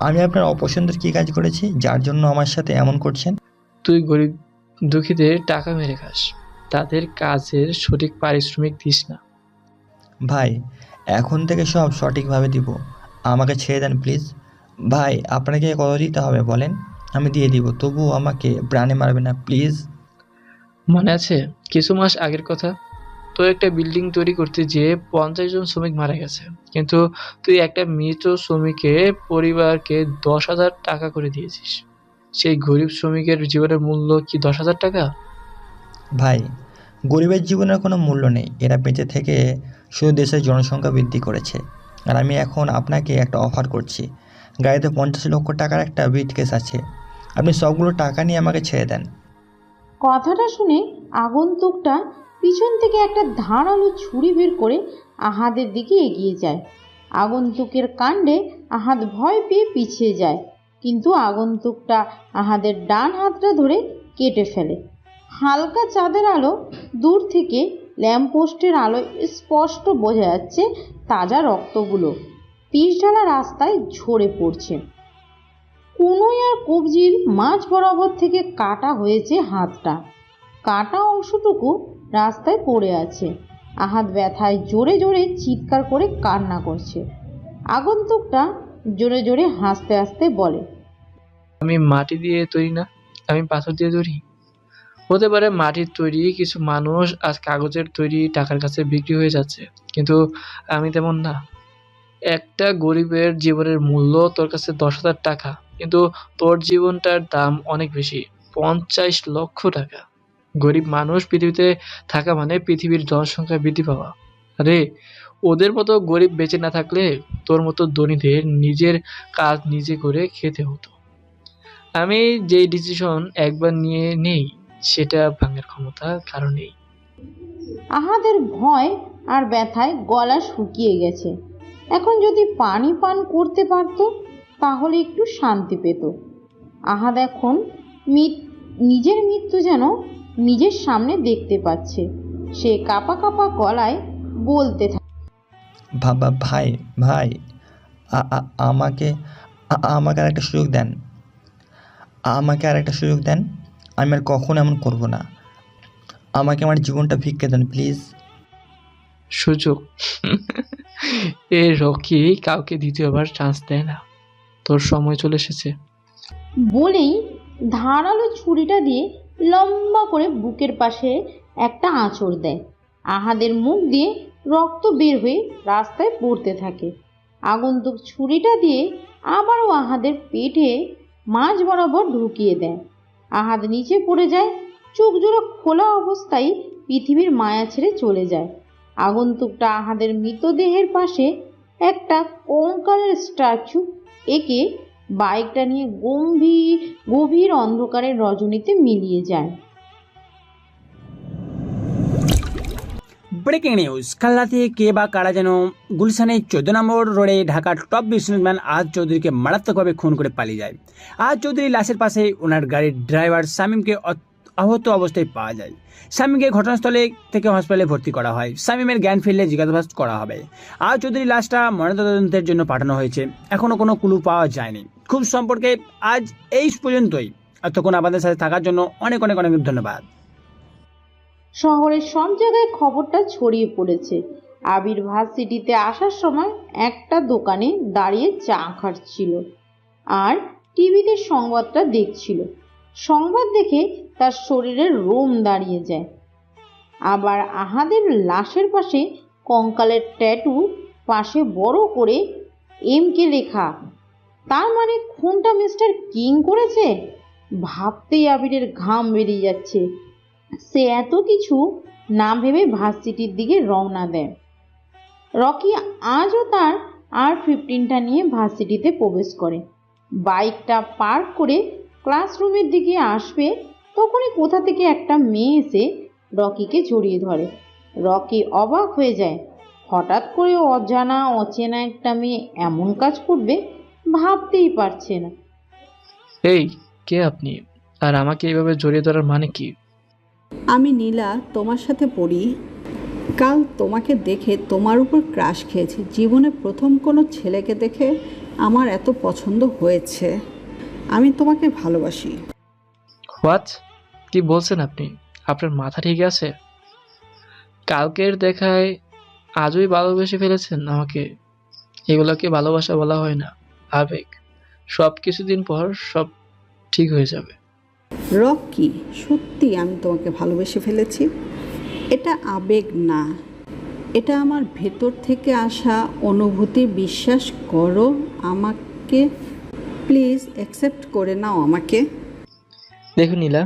Speaker 10: আমি আপনার অপছন্দের কী কাজ করেছি যার জন্য আমার সাথে এমন করছেন?
Speaker 7: তুই গরিব দুঃখীদের টাকা মেরে খাস, তাদের কাজের সঠিক পারিশ্রমিক দিস না।
Speaker 10: ভাই, এখন থেকে সব সঠিকভাবে দিব। আমাকে ছেড়ে দেন প্লিজ। ভাই, আপনাকে কত দিতে হবে বলেন, আমি দিয়ে দিব। তবুও আমাকে প্রাণে মারবে না প্লিজ।
Speaker 7: মনে আছে কিছু মাস আগের কথা? তো একটা বিল্ডিং তৈরি করতে যেয়ে 50 জন শ্রমিক মারা গেছে, কিন্তু তুই একটা মৃত শ্রমিকের পরিবারকে 10,000 টাকা করে দিয়েছিস। সেই গরিব শ্রমিকের জীবনের মূল্য কি 10,000 টাকা?
Speaker 10: ভাই, গরিবের জীবনের কোনো মূল্য নেই। এরা বেঁচে থেকে শুধু দেশের জনসংখ্যা বৃদ্ধি করেছে। আর আমি এখন আপনাকে একটা অফার করছি। গাড়িতে 50 লক্ষ টাকার একটা ব্রিফকেস আছে। আপনি সবগুলো টাকা নিয়ে আমাকে ছেড়ে দেন।
Speaker 1: কথাটা শুনে আগন্তুকটা পিছন থেকে একটা ধারালো ছুরি বের করে আহাদের দিকে এগিয়ে যায়। আগন্তুকের কাণ্ডে আহাদ ভয় পেয়ে পিছিয়ে যায়, কিন্তু আগন্তুকটা আহাদের ডান হাতটা ধরে কেটে ফেলে। হালকা চাঁদের আলো দূর থেকে ল্যাম্পপোস্টের আলোয় স্পষ্ট বোঝা যাচ্ছে তাজা রক্তগুলো পিচঢালা রাস্তায় ঝরে পড়ছে। কনুই আর কবজির মাঝ বরাবর থেকে কাটা হয়েছে হাতটা। কাটা অংশটুকু রাস্তায় পড়ে আছে। আহাদ ব্যথায় জোরে জোরে চিৎকার করে কান্না করছে। আগন্তুকটা জোরে জোরে হাসতে হাসতে বলে,
Speaker 7: আমি মাটি দিয়ে তৈরি না, আমি পাথর দিয়ে তৈরি। হতে পারে মাটির তৈরি কিছু মানুষ আজ কাগজের তৈরি টাকার কাছে বিক্রি হয়ে যাচ্ছে, কিন্তু আমি তেমন না। একটা গরিবের জীবনের মূল্য তোর কাছে 10,000 টাকা, কিন্তু তোর জীবনটার দাম অনেক বেশি, 50 লক্ষ টাকা। গরিব মানুষ পৃথিবীতে থাকা মানে পৃথিবীর জনসংখ্যা বৃদ্ধি পাওয়া। আরে, ওদের মতো গরিব বেঁচে না থাকলে তোর মতো ধনীদের নিজের কাজ নিজে করে খেতে হতো। আমি যেই ডিসিশন একবার নিয়ে নেই, সেটা ভাঙার ক্ষমতা কারো নেই।
Speaker 1: আহাদের ভয় আর ব্যথায় গলা শুকিয়ে গেছে। এখন যদি পানি পান করতে পারত তাহলে একটু শান্তি পেত। আহাদ এখন নিজের মৃত্যু যেন নিজের সামনে দেখতে পাচ্ছে। সে কাঁপা কাঁপা গলায় বলতে থাকে,
Speaker 10: ভাই ভাই, আমাকে আমাকে আর একটা সুযোগ দেন। আমাকে আর একটা সুযোগ দেন। আমি আর কখনো এমন করব না। আমাকে আমার জীবনটা ভিক্ষে দেন প্লিজ।
Speaker 7: সুযোগ? এই রকি কাউকে দ্বিতীয়বার চান্স দেয় না। তোর সময় চলে এসেছে।
Speaker 1: বলেই ধারালো ছুরিটা দিয়ে লম্বা করে বুকের পাশে একটা আঁচড় দেয়। আহাদের মুখ দিয়ে রক্ত বের হয়ে রাস্তায় পড়তে থাকে। আগন্তুক ছুরিটা দিয়ে আবারও আহাদের পেটে মাঝ বরাবর ঢুকিয়ে দেয়। আহাদ নিচে পড়ে যায়, চোখ জোড়া খোলা অবস্থায় পৃথিবীর মায়া ছেড়ে চলে যায়। আগন্তুকটা আহাদের মৃতদেহের পাশে একটা কঙ্কালের স্ট্যাচু এঁকে বাইকটা নিয়ে গভীর অন্ধকারের রজনীতে মিলিয়ে যায়।
Speaker 12: ব্রেকিং নিউজ, কাল রাতে কে বা কারা যেন গুলশানের 14 নম্বর রোডে ঢাকার টপ বিজনেসম্যান আহাদ চৌধুরীকে মারাত্মকভাবে খুন করে পালিয়ে যায়। আহাদ চৌধুরীর লাশের পাশে ওনার গাড়ির ড্রাইভার শামীমকে আহত অবস্থায় পাওয়া যায়। শামীমকে ঘটনাস্থলে থেকে হাসপাতালে ভর্তি করা হয়। শামীমের জ্ঞান ফিরলে জিজ্ঞাসাবাদ করা হবে। আহাদ চৌধুরীর লাশটা ময়নাতদন্তের জন্য পাঠানো হয়েছে। এখনও কোনো ক্লু পাওয়া যায়নি। খুব সম্পর্কে আজ এই পর্যন্তই। এতক্ষণ আমাদের সাথে থাকার জন্য অনেক অনেক অনেক ধন্যবাদ।
Speaker 1: শহরের সব জায়গায় খবরটা ছড়িয়ে পড়েছে। আবির ভার্সিটিতে আসার সময় একটা দোকানে দাঁড়িয়ে চা খাচ্ছিল আর টিভিতে সংবাদটা দেখছিল। সংবাদ দেখে তার শরীরের রোম দাঁড়িয়ে যায়। আবার আহাদের লাশের পাশে কঙ্কালের ট্যাটু, পাশে বড় করে এমকে লেখা। তার মানে খুনটা মিস্টার কিং করেছে। ভাবতেই আবিরের ঘাম বেরিয়ে যাচ্ছে। সে এত কিছু না ভেবে ভার্সিটির দিকে রওনা দেয়। রকি আজও তার R15টা নিয়ে ভার্সিটিতে প্রবেশ করে। বাইকটা পার্ক করে ক্লাসরুমের দিকে আসবে, তখনই কোথা থেকে একটা মেয়ে এসে রকিকে জড়িয়ে ধরে। রকি অবাক হয়ে যায়। হঠাৎ করে অচেনা একটা মেয়ে এমন কাজ করবে ভাবতেই পারছে না।
Speaker 7: এই, কে আপনি? আর আমাকে এইভাবে জড়িয়ে ধরার মানে কি?
Speaker 13: আমি নীলা, তোমার সাথে পড়ি। কাল তোমাকে দেখে তোমার উপর ক্রাশ খেয়েছি। জীবনে প্রথম কোনো ছেলেকে দেখে আমার এত পছন্দ হয়েছে। আমি তোমাকে ভালোবাসি।
Speaker 7: হোয়াট? কি বলছেন আপনি? আপনার মাথা ঠিক আছে? কালকের দেখায় আজই ভালোবেসে ফেলেছেন আমাকে? এগুলোকে ভালোবাসা বলা হয় না, আবেগ। সব কিছুদিন পর সব ঠিক হয়ে যাবে।
Speaker 13: রকি, সত্যি আমি তোমাকে ভালোবেসে ফেলেছি। এটা আবেগ না, এটা আমার ভেতর থেকে আসা অনুভূতি। বিশ্বাস করো আমাকে, প্লিজ অ্যাকসেপ্ট করে নাও আমাকে।
Speaker 7: দেখুন নীলা,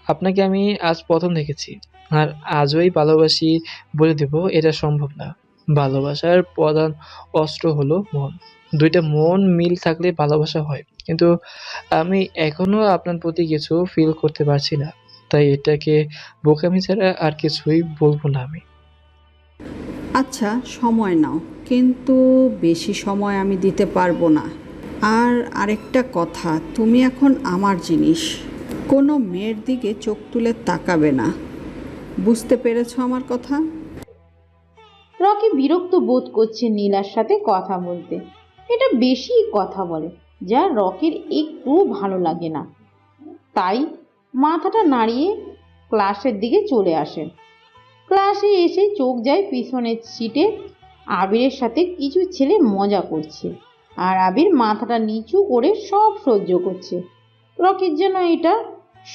Speaker 7: আপনাকে আমি আজ প্রথম দেখেছি, আর আজই ভালোবাসি বলে দেব এটা সম্ভব না। ভালোবাসার প্রধান অস্ত্র হলো মন। দুইটা মন মিল থাকলে ভালোবাসা হয়। কিন্তু আমি এখনো আপনার প্রতি কিছু ফিল করতে পারছি না, তাই এটাকে বোকামি ছাড়া আর কিছুই বলবো না আমি।
Speaker 13: আচ্ছা, সময় নাও, কিন্তু বেশি সময় আমি দিতে পারবো না। আর আরেকটা কথা, তুমি এখন আমার জিনিস। কোনো মেয়ের দিকে চোখ তুলে তাকাবে না। বুঝতে পেরেছো আমার কথা?
Speaker 1: রকি বিরক্ত বোধ করছে নীলার সাথে কথা বলতে। এটা বেশি কথা বলে, যা রকির একটু ভালো লাগে না। তাই মাথাটা নাড়িয়ে ক্লাসের দিকে চলে আসে। ক্লাসে এসে চোখ যায় পিছনের সিটে আবিরের সাথে কিছু ছেলে মজা করছে, আর আবির মাথাটা নিচু করে সব সহ্য করছে। রকির যেন এটা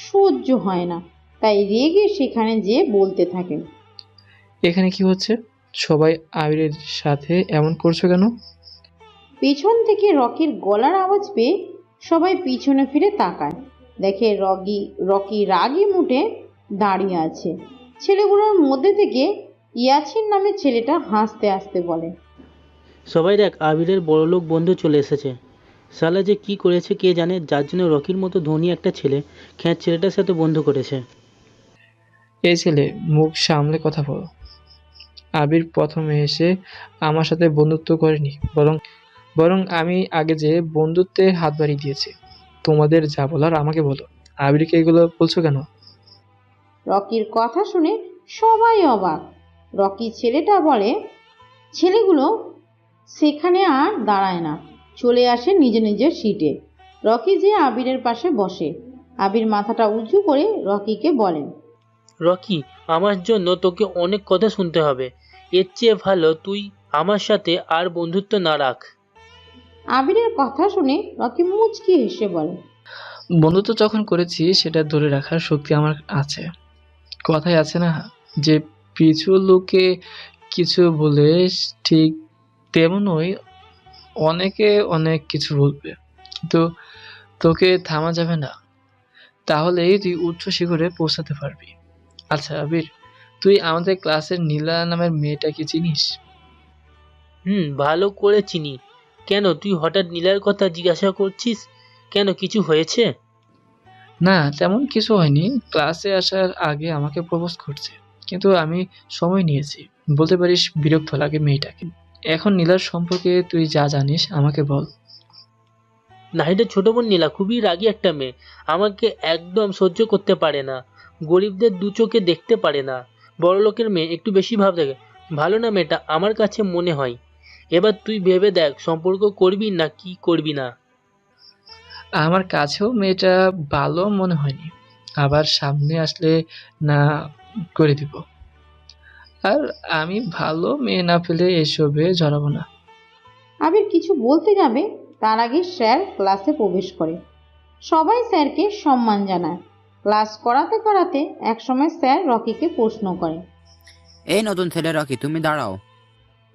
Speaker 1: সহ্য হয় না, তাই রেগে সেখানে যেয়ে বলতে থাকে,
Speaker 7: এখানে কি হচ্ছে? সবাই আবিরের সাথে এমন করছো কেন?
Speaker 1: পেছন থেকে রকির গলার আওয়াজ পেয়ে সবাই পিছনে ফিরে তাকায়। দেখে রকি রাগী মুঠে দাঁড়িয়ে আছে। ছেলেগুলোর মধ্যে থেকে ইয়াছিন নামে ছেলেটা হাসতে হাসতে বলে,
Speaker 8: সবাই দেখ, আবিরের বড়লোক বন্ধু চলে এসেছে। শালা যে কি করেছে কে জানে, যার জন্য রকির মতো ধনী একটা ছেলে খ্যাত ছেলেটার সাথে বন্ধু করেছে।
Speaker 7: এই ছেলে, মুখ সামলে কথা বলো। আবির প্রথমে এসে আমার সাথে বন্ধুত্ব করেনি, বরং আমি আগে যে বন্ধুত্বে হাত বাড়িয়ে দিয়েছি। তোমাদের যা বলার আমাকে বলো। আবিরকে এগুলো বলছো কেন?
Speaker 1: রকির কথা শুনে সবাই অবাক। রকি ছেলেটা বলে, ছেলেগুলো সেখানে আর দাঁড়ায় না, চলে আসে নিজের সিটে। রকি যে আবিরের পাশে বসে। আবির মাথাটা উঁচু করে রকিকে বলেন,
Speaker 8: রকি, আমার জন্য তোকে অনেক কথা শুনতে হবে। এর চেয়ে ভালো তুই আমার সাথে আর বন্ধুত্ব না রাখ।
Speaker 1: আবিরের কথা শুনে রকি মুচকি হেসে বলে,
Speaker 7: বন্ধুত্ব যখন করেছি সেটা ধরে রাখার শক্তি আমার আছে। কথায় আছে না যে পিছু লোকে কিছু বলে, ঠিক তেমনই অনেকে অনেক কিছু বলবে, কিন্তু তোকে থামা যাবে না, তাহলেই তুই উচ্চ শিখরে পৌঁছাতে পারবি। আচ্ছা আবির, তুই আমাদের ক্লাসের নীলা নামের মেয়েটাকে চিনিস?
Speaker 8: ভালো করে চিনি। কেন, তুই হঠাৎ নীলার কথা জিজ্ঞাসা করছিস? কেন, কিছু হয়েছে?
Speaker 7: না, তেমন কিছু হয়নি। ক্লাসে আসার আগে আমাকে প্রপোজ করছে, কিন্তু আমি সময় নিয়েছি। বলতে পারিস বিরক্ত লাগে মেয়েটাকে। এখন নীলার সম্পর্কে তুই যা জানিস আমাকে বল।
Speaker 8: নাহিদের ছোট বোন নীলা খুবই রাগী একটা মেয়ে। আমাকে একদম সহ্য করতে পারে না। গরিবদের দু চোখে দেখতে পারে না। বড় লোকের মেয়ে একটু বেশি ভাব থাকে। ভালো না মেয়েটা আমার কাছে মনে হয়। এবার তুই ভেবে দেখ, সম্পর্ক করবি না কি করবি না।
Speaker 7: আমার কাছেও মেয়েটা ভালো মনে হয়নি, আবার সামনে আসলে না করে দিব। আর আমি ভালো মেয়ে না পেলে এসবে জড়াবো না।
Speaker 1: আবির কিছু বলতে যাবে, তার আগে স্যার ক্লাসে প্রবেশ করে। সবাই স্যারকে সম্মান জানায়। ক্লাস করাতে করাতে একসময় স্যার রকিকে প্রশ্ন করে।
Speaker 6: এই নতুন ছেলে রকি, তুমি দাঁড়াও।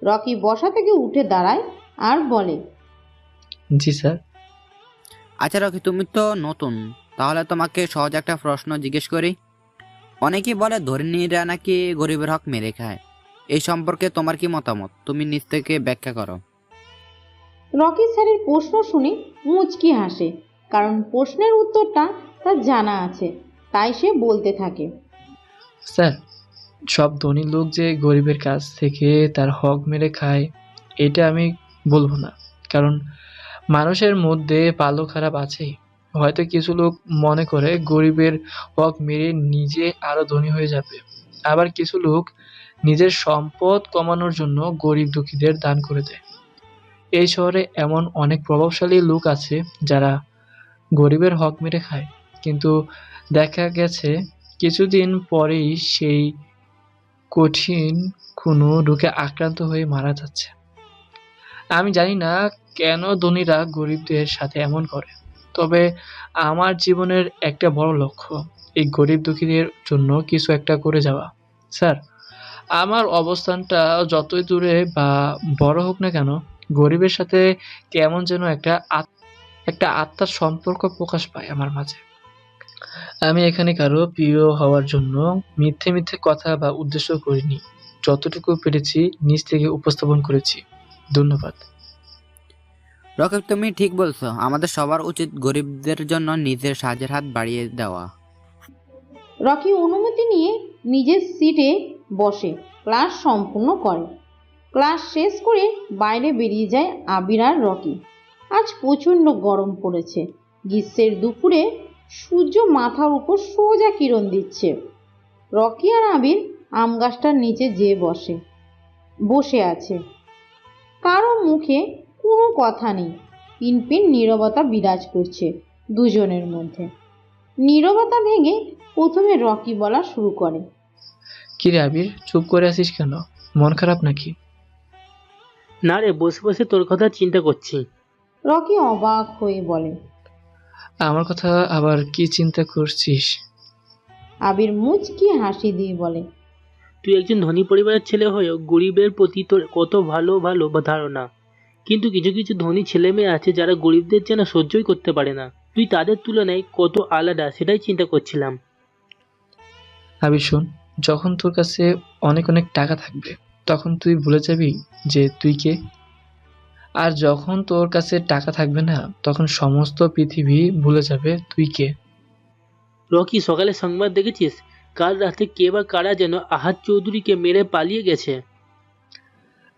Speaker 1: রকি বসা থেকে উঠে দাঁড়ায় আর বলে,
Speaker 7: জি স্যার।
Speaker 6: আচ্ছা রকি, তুমি তো নতুন, তাহলে তোমাকে সহজ একটা প্রশ্ন জিজ্ঞেস করি। অনেকেই বলে ধনীরা নাকি গরিবের হক মেরে খায়। এই সম্পর্কে তোমার কি মতামত? তুমি নিজ থেকে ব্যাখ্যা করো।
Speaker 1: রকি স্যারের প্রশ্ন শুনে মুচকি হাসে, কারণ প্রশ্নের উত্তরটা তার জানা আছে, তাই সে বলতে থাকে।
Speaker 7: স্যার, সব ধনী লোক যে গরিবের কাছ থেকে তার হক মেরে খায় এটা আমি বলবো না, কারণ মানুষের মধ্যে ভালো খারাপ আছেই। হয়তো কিছু লোক মনে করে গরিবের হক মেরে নিজে আরো ধনী হয়ে যাবে, আবার কিছু লোক নিজের সম্পদ কমানোর জন্য গরিব দুঃখীদের দান করে দেয়। এই শহরে এমন অনেক প্রভাবশালী লোক আছে যারা গরিবের হক মেরে খায়, কিন্তু দেখা গেছে কিছুদিন পরেই সেই কঠিন কোনো রোগে আক্রান্ত হয়ে মারা যাচ্ছে। আমি জানি না কেন ধনীরা গরিবদের সাথে এমন করে, তবে আমার জীবনের একটা বড় লক্ষ্য এই গরিব দুঃখীদের জন্য কিছু একটা করে যাওয়া। স্যার, আমার অবস্থানটা যতই দূরে বা বড় হোক না কেন, গরিবের সাথে কেমন যেন একটা আত্মার সম্পর্ক প্রকাশ পায় আমার মাঝে। আমি এখানে কারো প্রিয় হওয়ার জন্য মিথ্যে মিথ্যে কথা বা উদ্দেশ্য করিনি। যতটুকু পেরেছি নিজ থেকে উপস্থাপন করেছি। ধন্যবাদ।
Speaker 6: রকি, তুমি ঠিক বলছো। আমাদের সবার উচিত গরিবদের জন্য নিজের সাহায্যের হাত বাড়িয়ে দেওয়া।
Speaker 1: রকি অনুমতি নিয়ে নিজের সিটে বসে ক্লাস সম্পূর্ণ করে। ক্লাস শেষ করে বাইরে বেরিয়ে যায় আবির আর রকি। আজ প্রচণ্ড গরম পড়েছে। গ্রীষ্মের দুপুরে সূর্য মাথার উপর সোজা কিরণ দিচ্ছে। রকি আর আবির আম গাছটার নিচে যেয়ে বসে আছে। কারো মুখে কোনো কথা নেই। পিনপিন নীরবতা বিরাজ করছে দুজনের মধ্যে। নীরবতা ভেঙে প্রথমে রকি বলা শুরু করে।
Speaker 7: কিরে আবির, চুপ করে আছিস কেন? মন খারাপ নাকি?
Speaker 8: না রে, বসে বসে তোর কথা চিন্তা করছি।
Speaker 1: রকি অবাক হয়ে বলে,
Speaker 7: আমার কথা আবার কি চিন্তা করছিস?
Speaker 1: আবির মুচকি হাসি দিয়ে বলে,
Speaker 8: তুই একজন ধনী পরিবারের ছেলে হয়েও গরিবের প্রতি তোর কত ভালো ভালো ধারণা। কিন্তু কিছু কিছু ধনী ছেলে মেয়ে আছে যারা গরিবদের যেন সহ্যই করতে পারে না। তুই তাদের তুলনায় কত আলাদা, সেটাই চিন্তা করছিলাম।
Speaker 7: আবির শোন, যখন তোর কাছে অনেক অনেক টাকা থাকবে তখন তুই ভুলে যাবি যে তুই কে। আর যখন তোর কাছে টাকা থাকবে না তখন সমস্ত পৃথিবী ভুলে যাবে তুই কে।
Speaker 8: রকি, সকালে সংবাদ দেখেছিস? কাল রাতে কে বা কারা যেন আহাদ চৌধুরীকে মেরে পালিয়ে গেছে।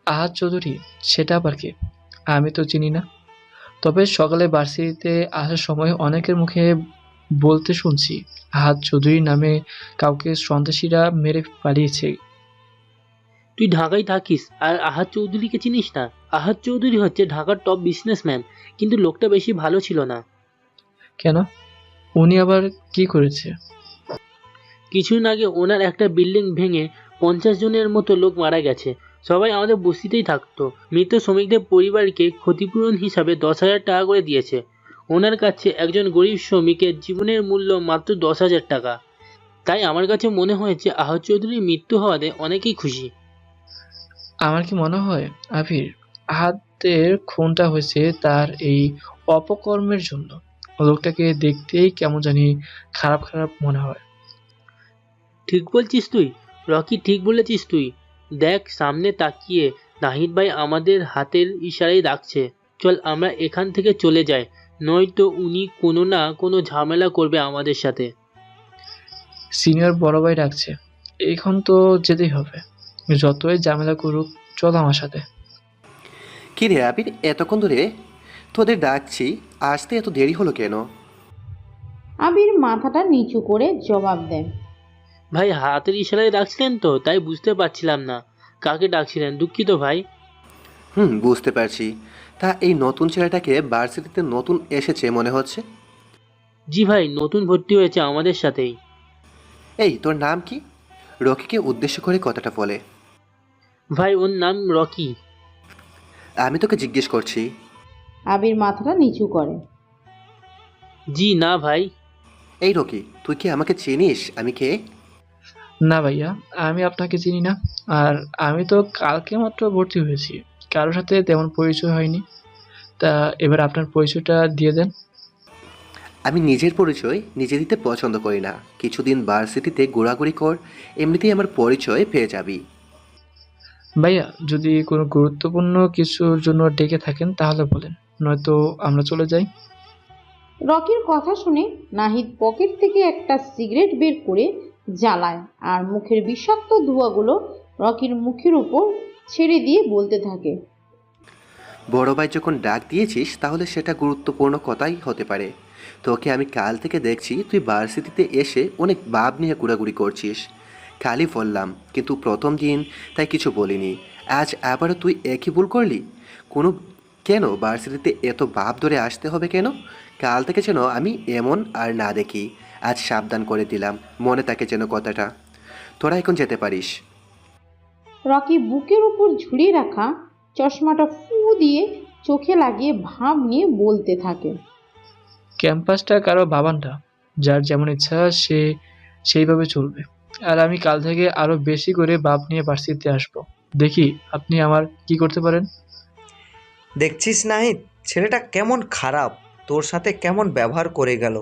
Speaker 7: আহাদ চৌধুরী? সেটা আবার কে? আমি তো চিনি না। তবে সকালে ভার্সিটিতে আসার সময় অনেকের মুখে বলতে শুনছি আহাদ চৌধুরী নামে কাউকে সন্ত্রাসীরা মেরে পালিয়েছে।
Speaker 8: তুই ঢাকায় থাকিস আর আহাদ চৌধুরীকে চিনিস না? আহাদ চৌধুরী হচ্ছে ঢাকার টপ বিজনেসম্যান, কিন্তু লোকটা বেশি ভালো ছিল না।
Speaker 7: কেন? উনি আবার কি করেছে?
Speaker 8: কিছুদিন আগে ওনার একটা বিল্ডিং ভেঙে 50 জনের মতো লোক মারা গেছে। সবাই আমাদের বস্তিতেই থাকতো। মৃত শ্রমিকদের পরিবারকে ক্ষতিপূরণ হিসাবে 10,000 টাকা করে দিয়েছে। ওনার কাছে একজন গরিব শ্রমিকের জীবনের মূল্য মাত্র 10,000 টাকা। তাই আমার কাছে মনে হয়েছে আহাদ চৌধুরীর মৃত্যু হওয়াতে অনেকেই খুশি।
Speaker 7: আমার কি মনে হয় আবির, আহাদের খুনটা হয়েছে তার এই অপকর্মের জন্য। লোকটাকে দেখতেই কেমন জানি খারাপ খারাপ মনে হয়।
Speaker 8: ঠিক বলছিস তুই রকি, ঠিক বলেছিস তুই। দেখ সামনে তাকিয়ে নাহিদ ভাই আমাদের হাতের ইশারায় ডাকছে। চল আমরা এখান থেকে চলে যাই, নয়তো উনি কোনো না কোনো ঝামেলা করবে আমাদের সাথে।
Speaker 7: সিনিয়র বড় ভাই ডাকছে, এখন তো যেতেই হবে। যতই ঝামেলা করুক, চল আমার সাথে।
Speaker 3: কি রে আবির, এতক্ষণ ধরে তোদের ডাকছি, আসতে এত দেরি হলো কেন?
Speaker 1: আবির মাথাটা নিচু করে জবাব দেয়,
Speaker 8: ভাই হাতের ইশারায় ডাকছিলেন তো, তাই বুঝতে পারছিলাম না কাকে ডাকছিলেন, দুঃখিত ভাই।
Speaker 3: বুঝতে পারছি। তা এই নতুন ছেলেটাকে ভার্সিটিতে নতুন এসেছে মনে হচ্ছে।
Speaker 8: জি ভাই, নতুন ভর্তি হয়েছে আমাদের সাথেই।
Speaker 3: এই তোর নাম কি? রকিকে উদ্দেশ্য করে কথাটা বলে।
Speaker 8: ভাই ওর নাম রকি।
Speaker 3: আমি তোকে জিজ্ঞেস করছি।
Speaker 1: আবির মাথাটা নিচু করে,
Speaker 8: জি না ভাই।
Speaker 3: এই রকি, তুই কি আমাকে চিনিস? আমি কে?
Speaker 7: না ভাইয়া, আমি আপনাকে চিনি না। আর আমি তো কালকে মাত্র ভর্তি হয়েছি, কারোর সাথে তেমন পরিচয় হয়নি। তা এবার আপনার পরিচয়টা দিয়ে দেন।
Speaker 3: আমি নিজের পরিচয় নিজে দিতে পছন্দ করি না। কিছুদিন ভার্সিটিতে ঘোরাঘুরি কর, এমনিতেই আমার পরিচয় পেয়ে যাবি।
Speaker 7: ভাইয়া, যদি কোনো গুরুত্বপূর্ণ কিছুর জন্য ডেকে থাকেন তাহলে বলেন, নয়তো আমরা চলে যাই।
Speaker 1: রকির কথা শুনে নাহিদ পকেট থেকে একটা সিগারেট বের করে জ্বালায় আর মুখের বিষাক্ত ধোঁয়াগুলো রকির মুখের উপর ছেড়ে দিয়ে বলতে থাকে,
Speaker 3: বড় ভাই যখন ডাক দিয়েছিস তাহলে সেটা গুরুত্বপূর্ণ কথাই হতে পারে। তোকে আমি কাল থেকে দেখছি তুই ভার্সিটিতে এসে অনেক ভাব নিয়ে ঘোরাঘুরি করছিস। কালই বললাম, কিন্তু প্রথম দিন তাই কিছু বলিনি। আজ আবারও তুই একই ভুল করলি। কোনো কেন ভার্সিটিতে এত ভাব ধরে আসতে হবে কেন? কাল থেকে যেন আমি এমন আর না দেখি। আজ সাবধান করে দিলাম, মনে থাকে যেন কথাটা। তোরা এখন যেতে পারিস।
Speaker 1: রকি বুকের উপর ঝুলিয়ে রাখা চশমাটা ফু দিয়ে চোখে লাগিয়ে ভাব নিয়ে বলতে থাকে,
Speaker 7: ক্যাম্পাসটা কারো বাবানটা, যার যেমন ইচ্ছা সে সেইভাবে চলবে। আর আমি কাল থেকে আরো বেশি করে ভাব নিয়ে ভার্সিটিতে আসবো। দেখি আপনি আমার কি করতে পারেন।
Speaker 4: দেখছিস নাহিদ, ছেলেটা কেমন খারাপ, তোর সাথে কেমন ব্যবহার করে গেল।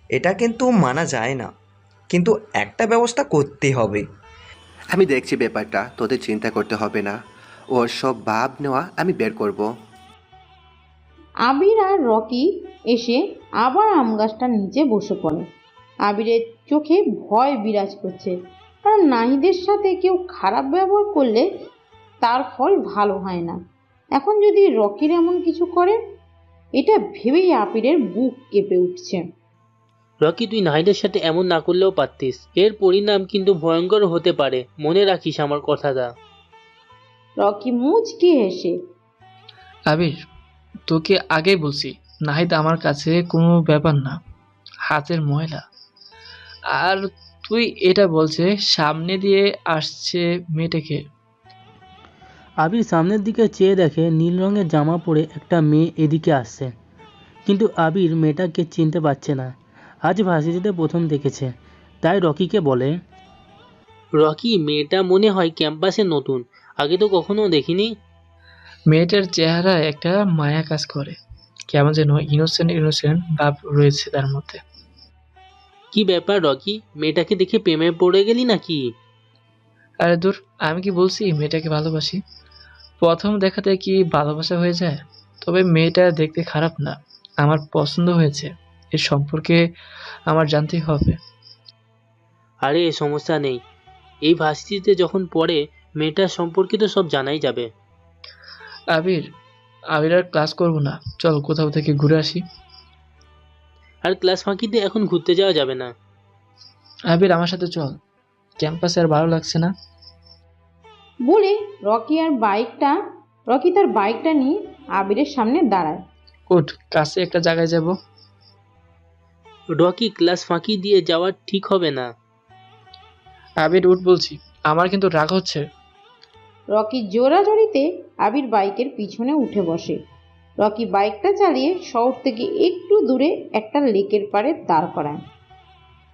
Speaker 4: এটা কিন্তু মানা যায় না, কিন্তু একটা ব্যবস্থা করতে হবে।
Speaker 3: আমি দেখছি ব্যাপারটা, তোদের চিন্তা করতে হবে না। ওর সব ভাব নেওয়া আমি বের করব।
Speaker 1: আবির আর রকি এসে আবার আম গাছটার নিচে বসে পড়ে। আবিরের চোখে ভয় বিরাজ করছে, কারণ নাহিদের সাথে কেউ খারাপ ব্যবহার করলে তার ফল ভালো হয় না। এখন যদি রকির এমন কিছু করে, এটা ভেবেই আবিরের বুক কেঁপে উঠছে।
Speaker 8: রকি, তুই নাহিদের সাথে এমন না করলেও পারতিস। এর পরিণাম কিন্তু ভয়ঙ্কর হতে পারে, মনে রাখিস আমার কথাটা।
Speaker 1: রকি মুচকি হেসে,
Speaker 7: আবির, তোকে আগেই বলছি নাহিদ আমার কাছে কোনো ব্যাপার না, হাতের ময়লা। আর তুই এটা বলছে সামনে দিয়ে আসছে মেয়েটাকে।
Speaker 8: আবির সামনের দিকে চেয়ে দেখে নীল রঙের জামা পরে একটা মেয়ে এদিকে আসছে, কিন্তু আবির মেয়েটাকে চিনতে পারছে না। আজ ভার্সিটিতে প্রথম দেখেছে, তাই রকিকে বলে, রকি, মেয়েটা মনে হয় ক্যাম্পাসে নতুন, আগে তো কখনো দেখিনি।
Speaker 7: মেয়েটার চেহারা একটা মায়া কাজ করে, কেমন যেন ইনোসেন্ট ইনোসেন্ট ভাব রয়েছে তার মধ্যে।
Speaker 8: কি ব্যাপার রকি, মেয়েটাকে দেখে প্রেমে পড়ে গেলি নাকি?
Speaker 7: আরে দূর, আমি কি বলছি মেয়েটাকে ভালোবাসি? প্রথম দেখাতে কি ভালোবাসা হয়ে যায়? তবে মেয়েটা দেখতে খারাপ না, আমার পছন্দ হয়েছে। এর সম্পর্কে আমার জানতেই হবে।
Speaker 8: আরে সমস্যা নেই, এই ভার্সিটিতে যখন পড়ে মেয়েটার সম্পর্কে তো সব জানাই যাবে।
Speaker 7: আবির, আবির আর ক্লাস করবো না, চল কোথাও থেকে ঘুরে আসি।
Speaker 8: আর ক্লাস ফাঁকিতে এখন ঘুরতে যাওয়া যাবে না।
Speaker 7: আবির আমার সাথে চল, ক্যাম্পাসে আর ভালো লাগছে না।
Speaker 1: বলে রকি তার বাইকটা নিয়ে আবিরের সামনে দাঁড়ায়।
Speaker 7: উঠ, কাছে একটা জায়গায় যাব।
Speaker 8: রকি, ক্লাস ফাঁকি দিয়ে যাওয়া ঠিক হবে না।
Speaker 7: আবির উঠ বলছি, আমার কিন্তু রাগ হচ্ছে।
Speaker 1: রকি জোরাজোরিতে আবির বাইকের পিছনে উঠে বসে। রকি বাইকটা চালিয়ে শহর থেকে একটু দূরে একটা লেকের পাড়ে দাঁড় করায়।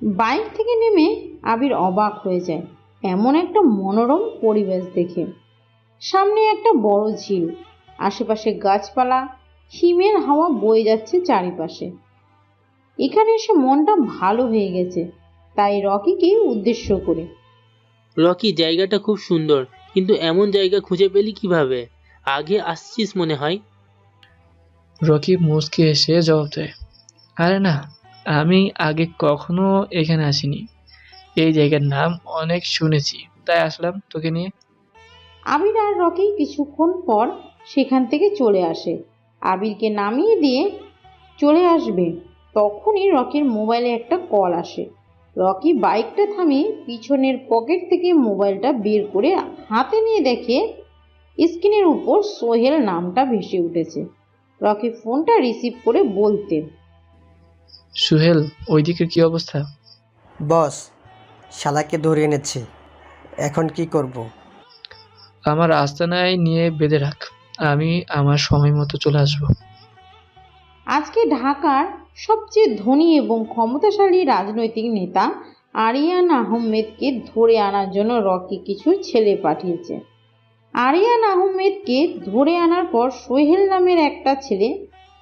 Speaker 1: বাইক থেকে নেমে আবির অবাক হয়ে যায় এমন একটা মনোরম পরিবেশ দেখে। সামনে একটা বড় ঝিল, আশেপাশে গাছপালা, হিমেল হাওয়া বয়ে যাচ্ছে চারিপাশে। এখানে এসে মনটা ভালো হয়ে গেছে, তাই রকিকে উদ্দেশ্য করে,
Speaker 8: রকি, জায়গাটা খুব সুন্দর, কিন্তু এমন জায়গা খুঁজে পেলি কিভাবে? আগে আসছিস মনে হয়।
Speaker 7: রকি মুচকে এসে জবাব দেয়, আরে না, আমি আগে কখনো এখানে আসিনি। এই জায়গার নাম অনেক শুনেছি, তাই আসলাম তোকে নিয়ে।
Speaker 1: আবির আর রকি কিছুক্ষণ পর সেখান থেকে চলে আসে। আবিরকে নামিয়ে দিয়ে চলে আসবে, তখনই রকির মোবাইলে একটা কল আসে। রকি বাইকটা থামিয়ে পিছনের পকেট থেকে মোবাইলটা বের করে হাতে নিয়ে দেখে স্ক্রিনের উপর সোহেল নামটা ভেসে উঠেছে। রকি ফোনটা রিসিভ করে বলতে,
Speaker 7: সুহেল, ওইদিকের কি অবস্থা?
Speaker 14: বস, শালাকে ধরে এনেছে, এখন কি করব?
Speaker 7: আমার আস্তানায় নিয়ে বেঁধে রাখ, আমি আমার সময় মতো চলে আসবো।
Speaker 1: আজকে ঢাকার সবচেয়ে ধনী এবং ক্ষমতাশালী রাজনৈতিক নেতা আরিয়ান আহমেদকে ধরে আনার জন্য রকি কিছু ছেলে পাঠিয়েছে। আরিয়ান আহমেদকে ধরে আনার পর সোহেল নামের একটা ছেলে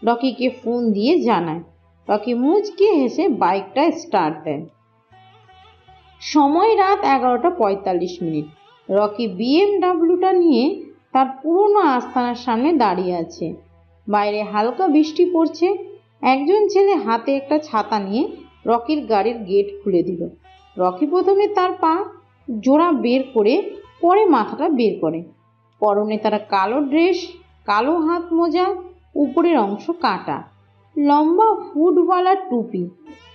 Speaker 1: রকিকে ফোন দিয়ে জানায়। রকি মুচকে হেসে বাইকটা স্টার্ট দেয়। সময় রাত 11:45। রকি বিএমডাব্লিউটা নিয়ে তার পুরনো আস্তানার সামনে দাঁড়িয়ে আছে। বাইরে হালকা বৃষ্টি পড়ছে। একজন ছেলে হাতে একটা ছাতা নিয়ে রকির গাড়ির গেট খুলে দিল। রকি প্রথমে তার পা জোড়া বের করে পরে মাথাটা বের করে। পরনে তার কালো ড্রেস, কালো হাত মোজা, উপরের অংশ কাটা, লম্বা ফুটওয়ালা টুপি,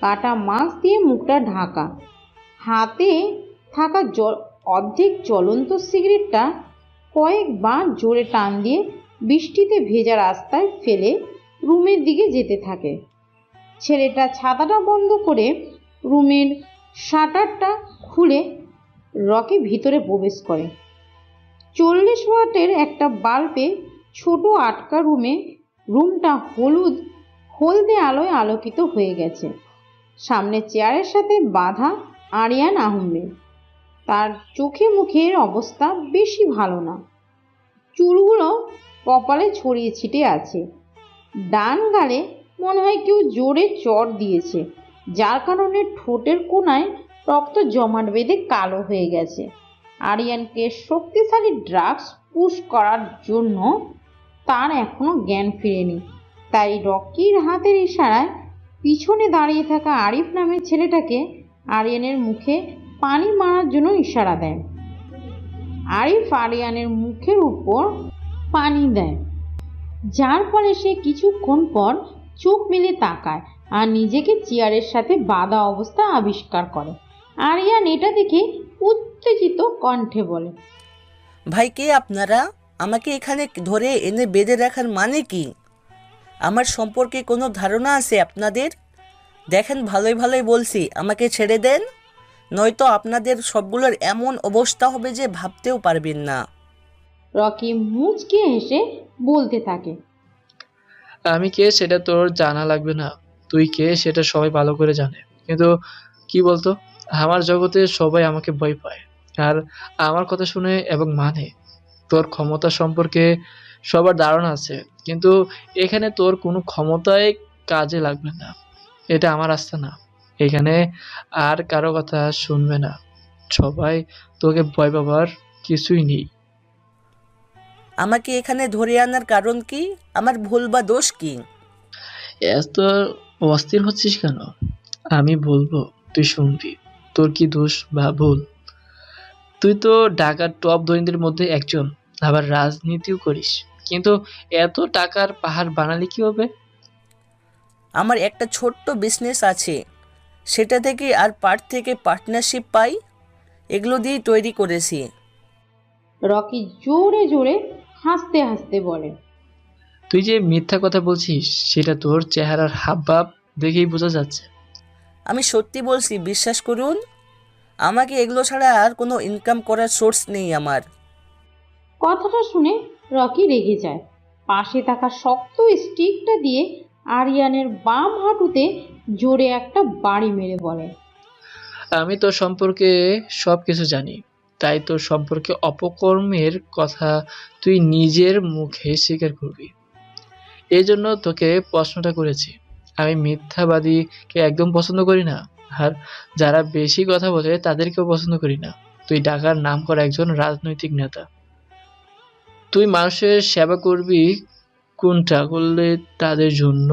Speaker 1: কাটা মাস্ক দিয়ে মুখটা ঢাকা। হাতে থাকা অর্ধেক জ্বলন্ত সিগারেটটা কয়েকবার জোরে টান দিয়ে বৃষ্টিতে ভেজা রাস্তায় ফেলে রুমের দিকে যেতে থাকে। ছেলেটা ছাতাটা বন্ধ করে রুমের শাটারটা খুলে রকি ভিতরে প্রবেশ করে। 40 ওয়াটের একটা বাল্বে ছোট আটকা রুমটা হলদে আলোয় আলোকিত হয়ে গেছে। সামনে চেয়ারের সাথে বাঁধা আরিয়ান আহমেদ। তার চোখে মুখের অবস্থা বেশি ভালো না, চুলগুলো কপালে ছড়িয়ে ছিটিয়ে আছে। ডান গালে মনে হয় কেউ জোরে চড় দিয়েছে, যার কারণে ঠোঁটের কোণায় রক্ত জমাট বেঁধে কালো হয়ে গেছে। আরিয়ানকে শক্তিশালী ড্রাগস পুশ করার জন্য তার এখনো জ্ঞান ফিরেনি, তাই রকির হাতের ইশারায় পিছনে দাঁড়িয়ে থাকা আরিফ নামের ছেলেটাকে আরিয়ানের মুখে পানি মারার জন্য ইশারা দেয়। আরিফ আরিয়ানের মুখের উপর পানি দেয়, যার ফলে সে কিছুক্ষণ পর চোখ মেলে তাকায় আর নিজেকে চেয়ারের সাথে বাঁধা অবস্থা আবিষ্কার করে। আরিয়ান এটা দেখে উত্তেজিত কণ্ঠে বলে,
Speaker 15: ভাই, কে আপনারা? আমাকে এখানে ধরে এনে বেঁধে রাখার মানে কি? আমার সম্পর্কে কোনো ধারণা আছে আপনাদের? দেখেন, ভালোই ভালোই বলছি, আমাকে ছেড়ে দেন, নয়তো আপনাদের সবগুলোর এমন অবস্থা হবে যে ভাবতেও পারবেন না।
Speaker 1: রকি মুচকে হেসে বলতে থাকে,
Speaker 7: আমি কে সেটা তোর জানা লাগবে না, তুই কে সেটা সবাই ভালো করে জানে। কিন্তু কি বলতো, আমার জগতে সবাই আমাকে ভয় পায় আর আমার কথা শুনে এবং মানে। তোর ক্ষমতা সম্পর্কে সবার ধারণা আছে, কিন্তু এখানে তোর কোনো ক্ষমতাই কাজে লাগবে না। এটা আমার রাস্তা না, এখানে আর কারো কথা শুনবে না। সবাই তোকে ভয় পাবার কিছুই নেই।
Speaker 15: আমাকে এখানে ধরে আনার কারণ কি? আমার ভুল বা দোষ কি?
Speaker 7: এত অস্থির হচ্ছিস কেন? আমি বলবো, তুই শুনবি। তোর কি দোষ বা ভুল? তুই তো ঢাকার টপ ধনীদের মধ্যে একজন, আবার রাজনীতিও করিস, কিন্তু এত টাকার পাহাড় বানালি কিভাবে?
Speaker 15: আমার একটা ছোট্ট বিজনেস আছে, সেটা থেকে আর থেকে পার্টনারশিপ পাই, এগুলো দিয়েই তৈরি করেছি।
Speaker 1: রকি জোরে জোরে হাসতে হাসতে বলে,
Speaker 7: তুই যে মিথ্যা কথা বলছিস সেটা তোর চেহারার হাবভাব দেখেই বোঝা যাচ্ছে।
Speaker 15: আমি সত্যি বলছি, বিশ্বাস করুন। আমাকে এগুলো ছাড়া আর কোনো ইনকাম করার সোর্স নেই আমার।
Speaker 1: কথাটা শুনে রকি রেগে যায়। পাশে থাকা শক্ত স্টিকটা দিয়ে আরিয়ানের বাম হাঁটুতে জোরে একটা বাড়ি মেরে বলে,
Speaker 7: আমি তোর সম্পর্কে সব কিছু জানি, তাই তোর সম্পর্কে অপকর্মের কথা তুই নিজের মুখে স্বীকার করবি। এই জন্য তোকে প্রশ্নটা করেছি। আমি মিথ্যাবাদীকে একদম পছন্দ করি না, আর যারা বেশি কথা বলে তাদেরকেও পছন্দ করি না। তুই ঢাকার নামকরা একজন রাজনৈতিক নেতা, তুই মানুষের সেবা করবি, কোনটা করলে তাদের জন্য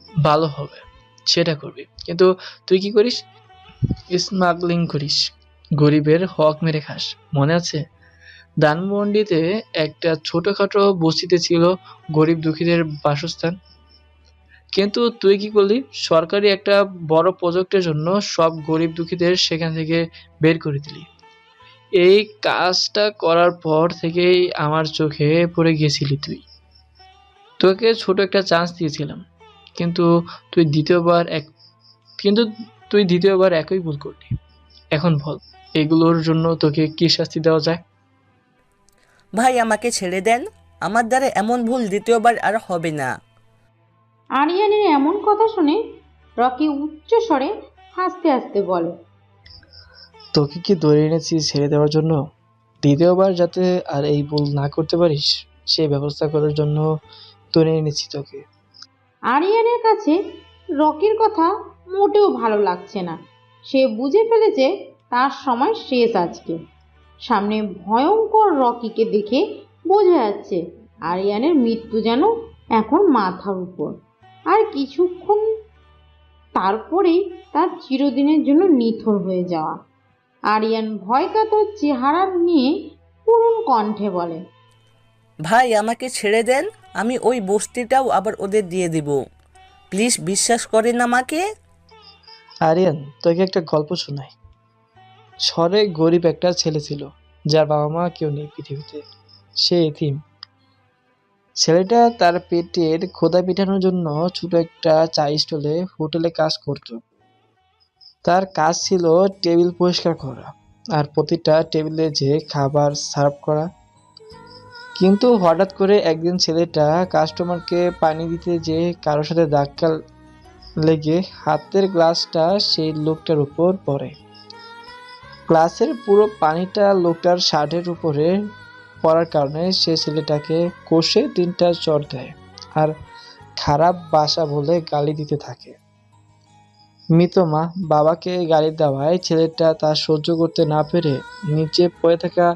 Speaker 7: ভালো হবে সেটা করবি, কিন্তু তুই কি করিস? স্মাগলিং করিস, গরিবের হক মেরে খাস। মনে আছে ধানমন্ডিতে একটা ছোটখাটো বস্তিতে ছিল গরিব দুঃখীদের বাসস্থান, কিন্তু তুই কি করলি? সরকারি একটা বড় প্রজেক্টের জন্য সব গরিব দুঃখীদের সেখান থেকে বের করে দিলি। এই কাজটা করার পর থেকেই আমার চোখে পড়ে গেছিলি তুই। তোকে ছোট একটা চান্স দিয়েছিলাম, কিন্তু তুই দ্বিতীয়বার একই ভুল করলি। এখন বল, এগুলোর জন্য তোকে কি শাস্তি দেওয়া যায়?
Speaker 15: ভাই আমাকে ছেড়ে দেন, আমার দ্বারা এমন ভুল দ্বিতীয়বার আর হবে না।
Speaker 1: আরিয়ানের এমন কথা শুনে রকি উচ্চ স্বরে হাসতে হাসতে বলে,
Speaker 7: তোকে কি ধরে এনেছি ছেড়ে দেওয়ার জন্য? দ্বিতীয়বার যাতে আর এই ভুল না করতে পারিস সেই ব্যবস্থা করার জন্য ধরে এনেছি তোকে।
Speaker 1: আরিয়ানের কাছে রকির কথা মোটেও ভালো লাগছে না। সে বুঝে ফেলেছে তার সময় শেষ আজকে। সামনে ভয়ঙ্কর রকিকে দেখে বোঝা যাচ্ছে আরিয়ানের মৃত্যু যেন এখন মাথার উপর। আর কিছুক্ষণ তারপরেই তার চিরদিনের জন্য নিথর হয়ে যাওয়া। আরিয়ান ভয়কাতর চেহারা নিয়ে করুণ কণ্ঠে বলে,
Speaker 15: ভাই আমাকে ছেড়ে দেন, আমি ওই বস্তিটাও আবার ওদের দিয়ে দিব। প্লিজ বিশ্বাস করেন আমাকে।
Speaker 7: আরিয়ান, তোকে একটা গল্প শোনাই। শহরে গরিব একটা ছেলে ছিল যার বাবা মা কেউ নেই পৃথিবীতে। সে এতিম। ছেলেটা তার পেটের ক্ষুধা মেটানোর জন্য ছোট একটা চা স্টলে হোটেলে কাজ করত। তার কাজ ছিল টেবিল পরিষ্কার করা আর প্রতিটা টেবিলে যে খাবার সার্ভ করা। কিন্তু হঠাৎ করে একদিন ছেলেটা কাস্টমারকে পানি দিতে যে কারোর সাথে ধাক্কা লেগে হাতের গ্লাসটা সেই লোকটার উপর পড়ে। গ্লাসের পুরো পানিটা লোকটার শার্টের উপরে পড়ার কারণে সে ছেলেটাকে কষে 3টা চড় দেয় আর খারাপ ভাষা বলে গালি দিতে থাকে। মৃত মা বাবাকে গালি দেওয়ায় ছেলেটা তা সহ্য করতে না পেরে নিচে পড়ে থাকা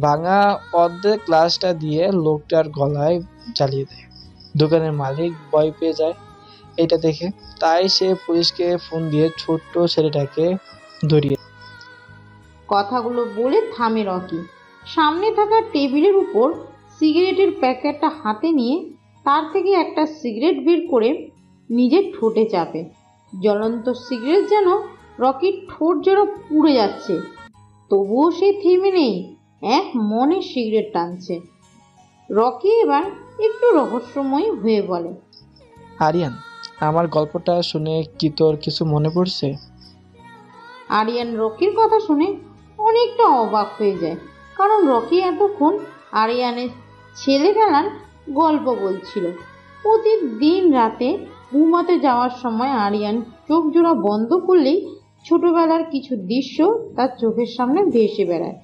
Speaker 7: ভাঙা অর্ধেক গ্লাসটা দিয়ে লোকটার গলায় জ্বালিয়ে দেয়। দোকানের মালিক ভয় পেয়ে যায় এটা দেখে, তাই সে পুলিশকে ফোন দিয়ে ছোট্ট ছেলেটাকে ধরিয়ে।
Speaker 1: কথাগুলো বলে থামে রকি। সামনে থাকা টেবিলের উপর সিগারেটের প্যাকেটটা হাতে নিয়ে তার থেকে একটা সিগারেট বের করে নিজের ঠোঁটে চাপে। জ্বলন্ত সিগারেট যেন রকির ঠোঁট যেন পুড়ে যাচ্ছে, তবুও সে থেমে নেই, এক মনে সিগারেট টানছে। রকি এবার একটু রহস্যময় হয়ে বলে,
Speaker 7: আরিয়ান, আমার গল্পটা শুনে কি তোর কিছু মনে পড়ছে?
Speaker 1: আরিয়ান রকির কথা শুনে অনেকটা অবাক হয়ে যায়, কারণ রকি এতক্ষণ আরিয়ানের ছেলেবেলার গল্প বলছিল। প্রতিদিন রাতে ঘুমাতে যাওয়ার সময় আরিয়ান চোখ জোড়া বন্ধ করলেই ছোটবেলার কিছু দৃশ্য তার চোখের সামনে ভেসে বেড়ায়।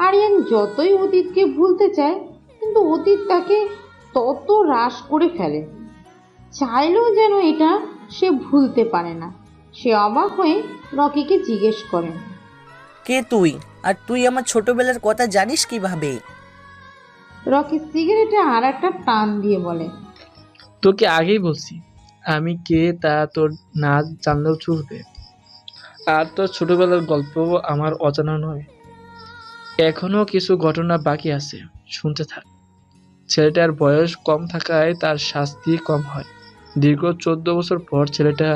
Speaker 1: আরিয়ান যতই অতীতকে ভুলতে চায়, কিন্তু অতীত তাকে তত হ্রাস করে ফেলে। চাইলেও যেন এটা সে ভুলতে পারে না। সে অবাক হয়ে রকিকে জিজ্ঞেস করে,
Speaker 15: কে তুই? আর তুই আমার ছোটবেলার কথা জানিস কিভাবে?
Speaker 1: রকি সিগারেটে আর একটা টান দিয়ে বলে,
Speaker 7: তোকে আগেই বলছি আমি কে তা তোর না জানলেও চলবে। আর তোর ছোটবেলার গল্প আমার অজানা নয়। এখনো কিছু ঘটনা বাকি আছে, শুনতে থাক। ছেলেটার বয়স কম থাকায় তার শাস্তি কম হয়। দীর্ঘ 14 বছর পর ছেলেটা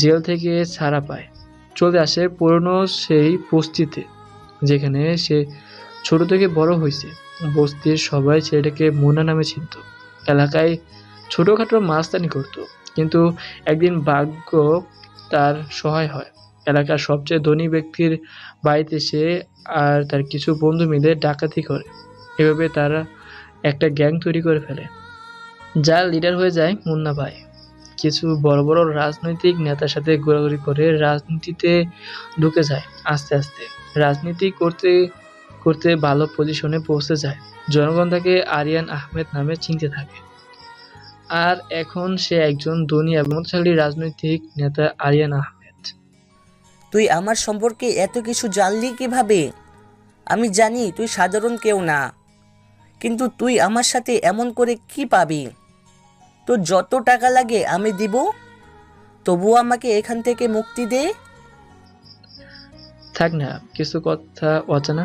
Speaker 7: জেল থেকে ছাড়া পায়, চলে আসে পুরনো সেই বস্তিতে যেখানে সে ছোট থেকে বড় হয়েছে। বস্তির সবাই ছেলেটাকে মুন্না নামে চিনত। এলাকায় ছোটখাটো মাস্তানি করত, কিন্তু একদিন ভাগ্য তার সহায় হয়। এলাকার সবচেয়ে ধনী ব্যক্তির বাড়িতে সে আর তার কিছু বন্ধু মিলে ডাকাতি করে। এভাবে তারা একটা গ্যাং তৈরি করে ফেলে, যার লিডার হয়ে যায় মুন্না ভাই। কিছু বড় বড় রাজনৈতিক নেতার সাথে ঘোরাঘুরি করে রাজনীতিতে ঢুকে যায়। আস্তে আস্তে রাজনীতি করতে করতে ভালো পজিশনে পৌঁছে যায়। জনগণ তাকে আরিয়ান আহমেদ নামে চিনতে থাকে। আর এখন সে একজন ধনী এবং শক্তিশালী রাজনৈতিক নেতা আরিয়ান আহমেদ।
Speaker 15: তুই আমার সম্পর্কে এত কিছু জানলি কিভাবে? আমি জানি তুই সাধারণ কেউ না, কিন্তু তুই আমার সাথে এমন করে কি পাবি? তোর যত টাকা লাগে আমি দিব, তবুও আমাকে এখান থেকে মুক্তি দে।
Speaker 7: থাক না কিছু কথা অজানা।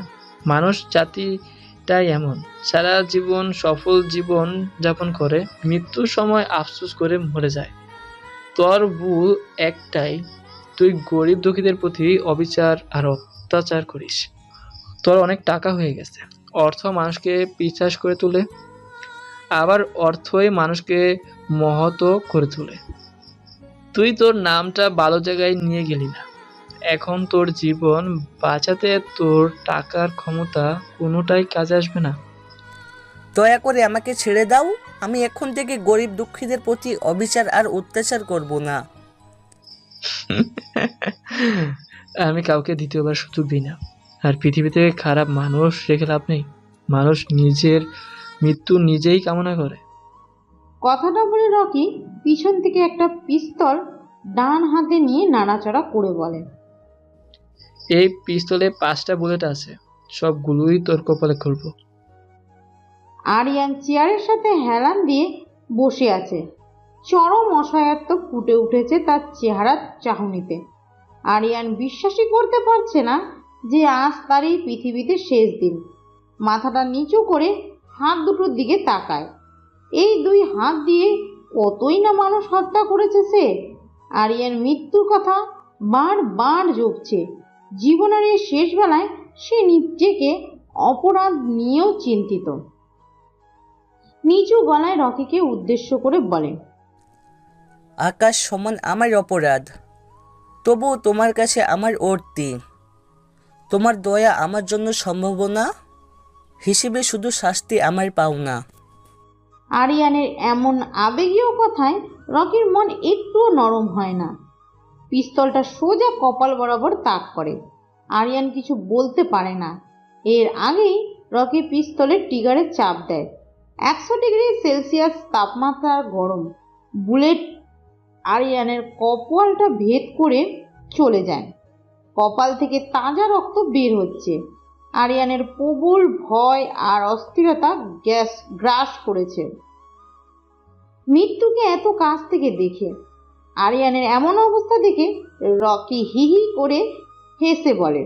Speaker 7: মানুষ জাতিটাই এমন, সারা জীবন সফল জীবন যাপন করে, মৃত্যুর সময় আফসোস করে মরে যায়। তোর ভুল একটাই, তুই গরিব দুঃখীদের প্রতি অবিচার আর অত্যাচার করিস। তোর অনেক টাকা হয়ে গেছে, অর্থ মানুষকে পিশাচ করে তোলে, আবার অর্থই মানুষকে মহৎ করে তোলে। তুই তোর নামটা ভালো জায়গায় নিয়ে গেলি না। এখন তোর জীবন বাঁচাতে তোর টাকার ক্ষমতা কোনোটাই কাজে আসবে না।
Speaker 15: দয়া করে আমাকে ছেড়ে দাও। আমি এখন থেকে গরিব দুঃখীদের প্রতি অবিচার আর অত্যাচার করব না।
Speaker 7: আমি কাউকে দ্বিতীয়বার সুযোগ দিই না। আর পৃথিবীতে খারাপ মানুষ রেখে লাভ নেই। মানুষ নিজের মৃত্যু নিজেই কামনা করে।
Speaker 1: কথাটা বলে রকি পিছন থেকে একটা পিস্তল ডান হাতে নিয়ে নাড়াচাড়া করে বলে,
Speaker 7: এই পিস্তলে 5টা বুলেট আছে, সবগুলোই তোর কপালে খুলবো।
Speaker 1: আরিয়ান চেয়ারের সাথে হেলান দিয়ে বসে আছে। চরম অসহায়ত্ব ফুটে উঠেছে তার চেহারার চাহনিতে। আরিয়ান বিশ্বাসই করতে পারছে না যে আজ তার এই পৃথিবীতে শেষ দিন। মাথাটা নিচু করে হাত দুটোর দিকে তাকায়। এই 2 হাত দিয়ে কতই না মানুষ হত্যা করেছে সে। আরিয়ান মৃত্যুর কথা বারবার জপছে। জীবনের এই শেষ বেলায় সে নিজেকে অপরাধ নিয়েও চিন্তিত। নিচু গলায় রকিকে উদ্দেশ্য করে বলে,
Speaker 15: আকাশ সমান আমার অপরাধ, তবুও তোমার কাছে আমার অর্থী। তোমার দয়া আমার জন্য সম্ভাবনা হিসেবে শুধু শাস্তি আমার পাওনা।
Speaker 1: আরিয়ানের এমন আবেগীয় কথায় রকির মন একটুও নরম হয় না। পিস্তলটা সোজা কপাল বরাবর তাক করে। আরিয়ান কিছু বলতে পারে না। এর আগেই রকি পিস্তলের ট্রিগারে চাপ দেয়। 100 ডিগ্রি সেলসিয়াস তাপমাত্রার গরম বুলেট আরিয়ানের কপালটা ভেদ করে চলে যায়। কপাল থেকে তাজা রক্ত বের হচ্ছে। আরিয়ানের প্রবল ভয় আর অস্থিরতা গ্রাস করেছে। মৃত্যুকে এত কাছ থেকে দেখে আরিয়ানের এমন অবস্থা দেখে রকি হি হি করে হেসে বলে,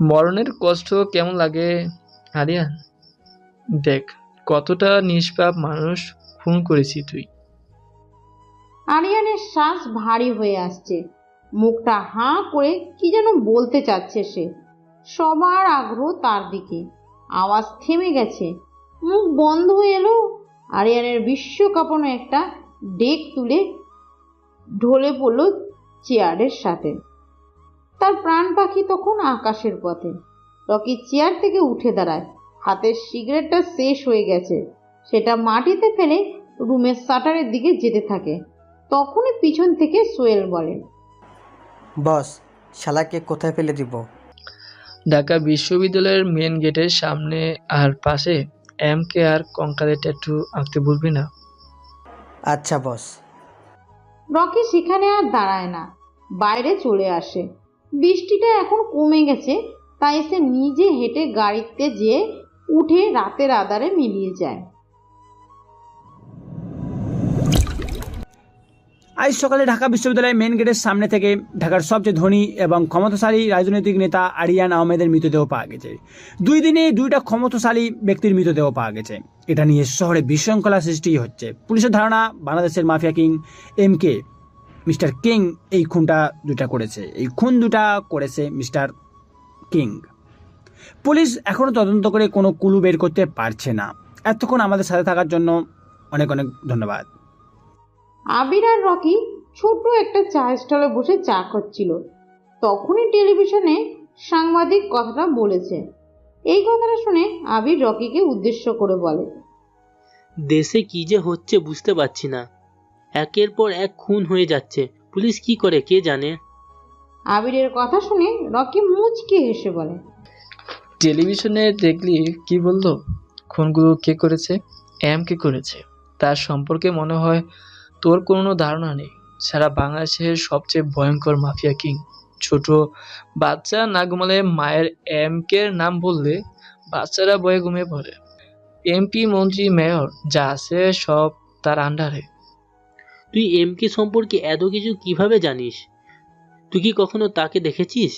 Speaker 7: মরণের কষ্ট কেমন লাগে আরিয়ান? দেখ কতটা নিষ্পাপ মানুষ খুন করেছি তুই।
Speaker 1: আরিয়ানের শ্বাস ভারী হয়ে আসছে। মুখটা হাঁ করে কি যেন বলতে চাচ্ছে সে। সবার আগ্রহ তার দিকে। আওয়াজ থেমে গেছে, মুখ বন্ধ হয়ে এলো। আরিয়ানের বিশ্বকাঁপানো একটা ডেক তুলে ঢলে পড়ল চেয়ারের সাথে। তার প্রাণ পাখি তখন আকাশের পথে। রকি চেয়ার থেকে উঠে দাঁড়ায়। হাতের সিগারেটটা শেষ হয়ে গেছে। সেটা মাটিতে ফেলে রুমের শাটারের দিকে যেতে থাকে। তখনই পিছন থেকে সোহেল বলে,
Speaker 14: বস, শালাকে কোথায় ফেলে দিব?
Speaker 7: ঢাকা বিশ্ববিদ্যালয়ের মেন গেটের সামনে আর পাশে MK আর কঙ্কালের ট্যাটু আঁকতে ভুলবি না।
Speaker 14: আচ্ছা বস।
Speaker 1: রকি সেখানে আর দাঁড়ায় না, বাইরে চলে আসে। বৃষ্টিটা এখন কমে গেছে, তাই সে নিজে হেঁটে গাড়িতে যেয়ে উঠে রাতের আধারে মিলিয়ে যায়।
Speaker 12: আজ সকালে ঢাকা বিশ্ববিদ্যালয়ের মেন গেটের সামনে থেকে ঢাকার সবচেয়ে ধনী এবং ক্ষমতাশালী রাজনৈতিক নেতা আরিয়ান আহমেদের মৃতদেহ পাওয়া গেছে। 2 দিনে 2টা ক্ষমতাশালী ব্যক্তির মৃতদেহ পাওয়া গেছে। এটা নিয়ে শহরে বিশৃঙ্খলা সৃষ্টি হচ্ছে। পুলিশের ধারণা বাংলাদেশের mafia king MK mister king এই খুনটা করেছে। এই খুন দুটা করেছে মিস্টার কিং। পুলিশ এখনও তদন্ত করে কোনো ক্লু বের করতে পারছে না। এতক্ষণ আমাদের সাথে থাকার জন্য অনেক অনেক ধন্যবাদ।
Speaker 1: আবির আর রকি ছোট্ট একটা চা স্টলে বসে চা খাচ্ছিল। তখনই টেলিভিশনে সাংবাদিক কথাটা বলেছে। এই কথাটা শুনে আবির রকিকে উদ্দেশ্য করে বলে,
Speaker 8: দেশে কি যে হচ্ছে বুঝতে পারছি না, একের পর এক খুন হয়ে যাচ্ছে, পুলিশ কি করে কে জানে।
Speaker 1: আবিরের কথা শুনে রকি মুচকি হেসে বলে,
Speaker 7: টেলিভিশনে দেখলি কি বললো? খুনগুলো কে করেছে? কে করেছে। তার সম্পর্কে মনে হয় তোর কোনো ধারণা নেই। সারা বাংলাদেশের সবচেয়ে ভয়ঙ্কর মাফিয়া কিং। ছোট বাচ্চা না ঘুমালে মায়ের কে নাম বললে বাচ্চারা ভয়ে ঘুমিয়ে পড়ে। এমপি, মন্ত্রী, মেয়র যা আছে সব তার আন্ডারে।
Speaker 8: তুই কে সম্পর্কে এত কিছু কিভাবে জানিস? তুই কি কখনো তাকে দেখেছিস?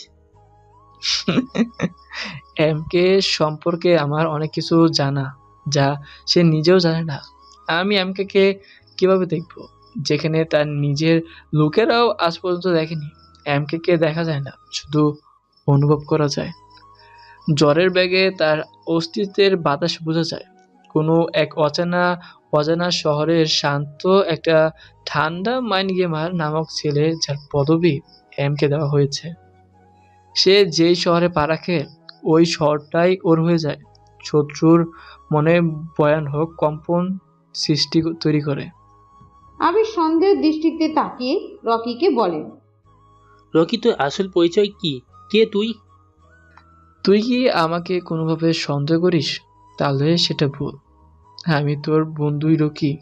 Speaker 7: কে সম্পর্কে আমার অনেক কিছু জানা যা সে নিজেও জানে না। আমি কে কিভাবে দেখব যেখানে তার নিজের লোকেরাও আজ পর্যন্ত দেখেনি। কে দেখা যায় না, শুধু অনুভব করা যায়। জ্বরের ব্যাগে তার অস্তিত্বের বাতাস বোঝা যায়। কোনো এক অজানা শহরের শান্ত একটা ঠান্ডা মাইন্ড গেমার নামক ছেলে, যার পদবি কে দেওয়া হয়েছে, সে যেই শহরে পা রাখে ওই শহরটাই ওর হয়ে যায়। শত্রুর মনে ভয়ানক কম্পন সৃষ্টি তৈরি করে।
Speaker 1: আবির সন্দেহের দৃষ্টিতে তাকিয়ে রকিকে বলে,
Speaker 8: রকি, তোর আসল পরিচয় কি? কে তুই?
Speaker 7: তুই কি আমাকে কোনোভাবে সন্দেহ করিস? তাহলে সেটা ভুল। আমি তোর বন্ধুই রকি।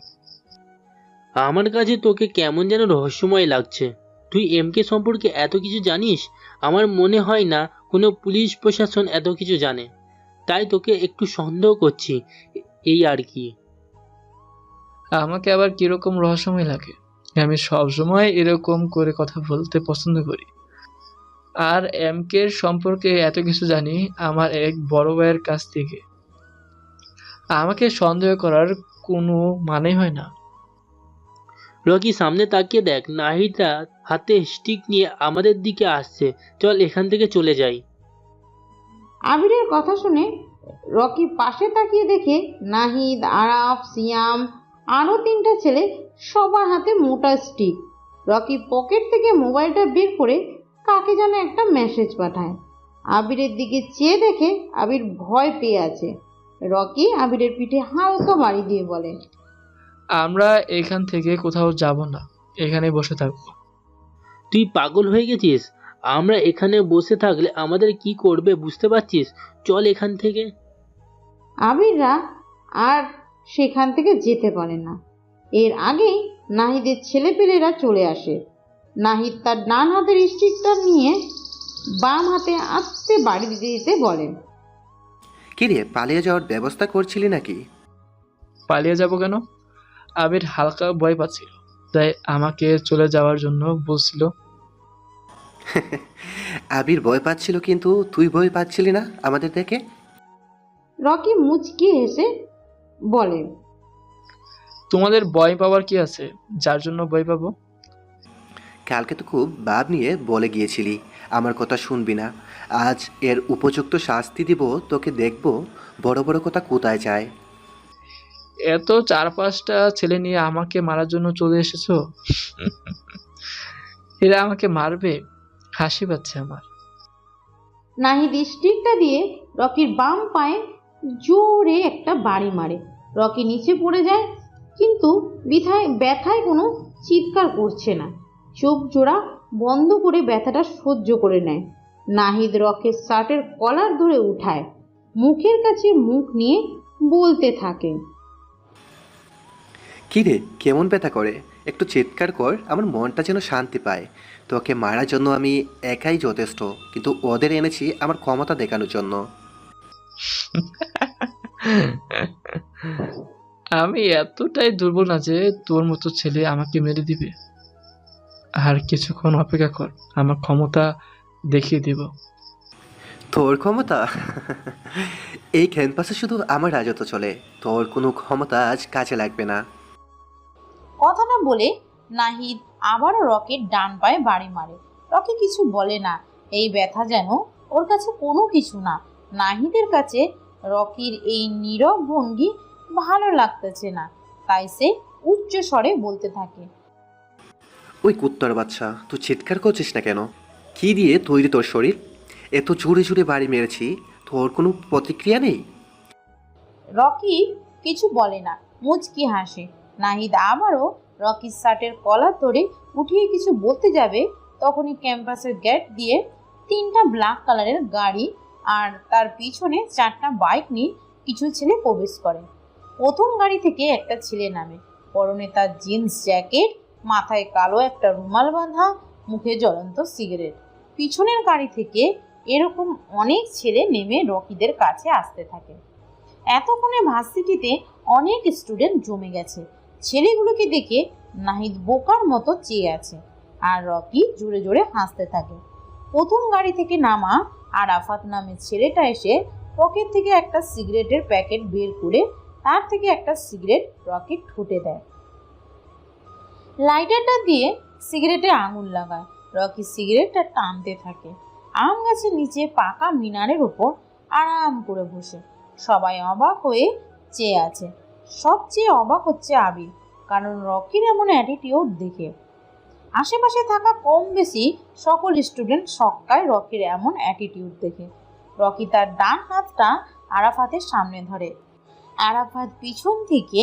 Speaker 8: আমার কাছে তোকে কেমন যেন রহস্যময় লাগছে। তুই কে সম্পর্কে এত কিছু জানিস? আমার মনে হয় না কোনো পুলিশ প্রশাসন এত কিছু জানে, তাই তোকে একটু সন্দেহ করছি, এই আর কি।
Speaker 7: আমাকে আবার কিরকম রহস্যময় লাগে? আমি সবসময় এরকম করে কথা বলতে পছন্দ করি। আর কে সম্পর্কে এত কিছু জানি আমার এক বড় ভাইয়ের কাছ থেকে। আমাকে সন্দেহ করার কোনো মানে হয় না।
Speaker 8: রকি, সামনে তাকিয়ে দেখ, নাহিদরা হাতে স্টিক নিয়ে আমাদের দিকে আসছে। চল এখান থেকে চলে যাই।
Speaker 1: আবিরের কথা শুনে রকি পাশে তাকিয়ে দেখে নাহিদ, আরাফ, সিয়াম আরও 3টা ছেলে, সবার হাতে মোটা স্টিক। রকি পকেট থেকে মোবাইলটা বের করে কাকে যেন একটা মেসেজ পাঠায়। আবিরের দিকে চেয়ে দেখে আবির ভয় পেয়ে আছে। রকি আবিরের পিঠে হালকা বাড়ি দিয়ে বলে,
Speaker 7: আমরা এখান থেকে কোথাও যাব না, এখানে বসে থাকবো।
Speaker 8: তুই পাগল হয়ে গেছিস? আমরা এখানে বসে থাকলে আমাদের কি করবে বুঝতে পারছিস? চল এখান থেকে।
Speaker 1: আবিররা আর সেখান থেকে যেতে পারে না। এর আগেই নাহিদের ছেলেপেলেরা চলে আসে। নাহিদ তার ডান হাতের স্টিকটা নিয়ে বাম হাতে আস্তে বাড়ি দিতে দিতে বলেন,
Speaker 3: কিরে, পালিয়ে যাওয়ার ব্যবস্থা করছিলি নাকি?
Speaker 7: পালিয়ে যাব কেন? আবির হালকা ভয় পাচ্ছিল, তাই আমাকে চলে যাওয়ার জন্য বলছিল।
Speaker 3: আবির ভয় পাচ্ছিল, কিন্তু তুই ভয় পাচ্ছিলি না আমাদের দেখে?
Speaker 1: রকি মুচকি হেসে বলে,
Speaker 7: তোমাদের ভয় পাওয়ার কি আছে যার জন্য ভয় পাবো?
Speaker 3: কালকে তো খুব ভাব নিয়ে বলে গিয়েছিলি আমার কথা শুনবি না। আজ এর উপযুক্ত শাস্তি দিব তোকে, দেখব বড় বড় কথা কোথায় যায়।
Speaker 7: এত 4-5টা ছেলে নিয়ে আমাকে মারার জন্য চলে এসেছো? এরা আমাকে মারবে? হাসি পাচ্ছে আমার।
Speaker 1: নাহিদ স্টিকটা দিয়ে রকির বাম পায়ে জোরে একটা বাড়ি মারে। রকি নিচে পড়ে যায়, কিন্তু ব্যথায় কোনো চিৎকার করছে না। চোখ জোড়া বন্ধ করে ব্যথাটা সহ্য করে নেয়। নাহিদ রকির শার্টের কলার ধরে উঠায়, মুখের কাছে মুখ নিয়ে বলতে থাকে,
Speaker 3: কিরে, কেমন ব্যথা করে? একটু চিৎকার কর, আমার মনটা যেন শান্তি পায়। তোকে মারার জন্য আমি একাই যথেষ্ট, কিন্তু ওদের এনেছি আমার ক্ষমতা দেখানোর জন্য।
Speaker 7: আমি এতটাই দুর্বল না যে তোর মতো ছেলে আমাকে মেরে দিবে। আর কিছুক্ষণ অপেক্ষা কর, আমার ক্ষমতা দেখিয়ে দিব।
Speaker 3: তোর ক্ষমতা? এই ক্যাম্পাসে শুধু আমার রাজত্ব চলে, তোর কোনো ক্ষমতা আজ কাজে লাগবে না।
Speaker 1: কথাটা বলে নাহিদ আবারও রকির ডান পায়ে বাড়ি মারে। রকি কিছু বলে না, এই ব্যথা যেন ওর কাছে কোনো কিছু না। নাহিদের কাছে রকির এই নীরব ভঙ্গি ভালো লাগতেছে না, তাই সে উচ্চ স্বরে বলতে থাকে,
Speaker 3: ওই কুত্তার বাচ্চা, তুই চিৎকার করছিস না কেন? কি দিয়ে তৈরি তোর শরীর? এত জোরে জোরে বাড়ি মেরেছি, তোর কোনো প্রতিক্রিয়া নেই?
Speaker 1: রকি কিছু বলে না, মুচকি হাসে। নাহিদ আবারও রকির শার্টের কলার ধরে উঠিয়ে কিছু বলতে যাবে, তখনই ক্যাম্পাসের গেট দিয়ে 3টা ব্ল্যাক কালারের গাড়ি আর তার পিছনে 4টা বাইক নিয়ে কিছু ছেলে প্রবেশ করে। প্রথম গাড়ি থেকে একটা ছেলে নামে, পরনে তার জিন্স জ্যাকেট, মাথায় কালো একটা রুমাল বাঁধা, মুখে জ্বলন্ত সিগারেট। পিছনের গাড়ি থেকে এরকম অনেক ছেলে নেমে রকিদের কাছে আসতে থাকে। এতক্ষণে ভার্সিটিতে অনেক স্টুডেন্ট জমে গেছে। ছেলেগুলোকে দেখে নাহিদ বোকার মতো চেয়ে আছে, আর রকি জোরে জোরে হাসতে থাকে। প্রথম গাড়ি থেকে নামা আরাফাত নামের ছেলেটা এসে পকেট থেকে একটা সিগারেটের প্যাকেট বের করে তার থেকে একটা সিগারেট রকির ঠোঁটে দেয়। লাইটারটা দিয়ে সিগারেটে আঙুল লাগায়। রকি সিগারেটটা টানতে থাকে। আম গাছের নিচে পাকা মিনারের উপর আরাম করে বসে সবাই অবাক হয়ে চেয়ে আছে। সবচেয়ে অবাক হচ্ছে আবির, কারণ রকির এমন অ্যাটিটিউড দেখে। আশেপাশে থাকা কম বেশি সকল স্টুডেন্ট সক্কায় রকির এমন অ্যাটিটিউড দেখে। রকি তার ডান হাতটা আরাফাতের সামনে ধরে। আরাফাত পিছন থেকে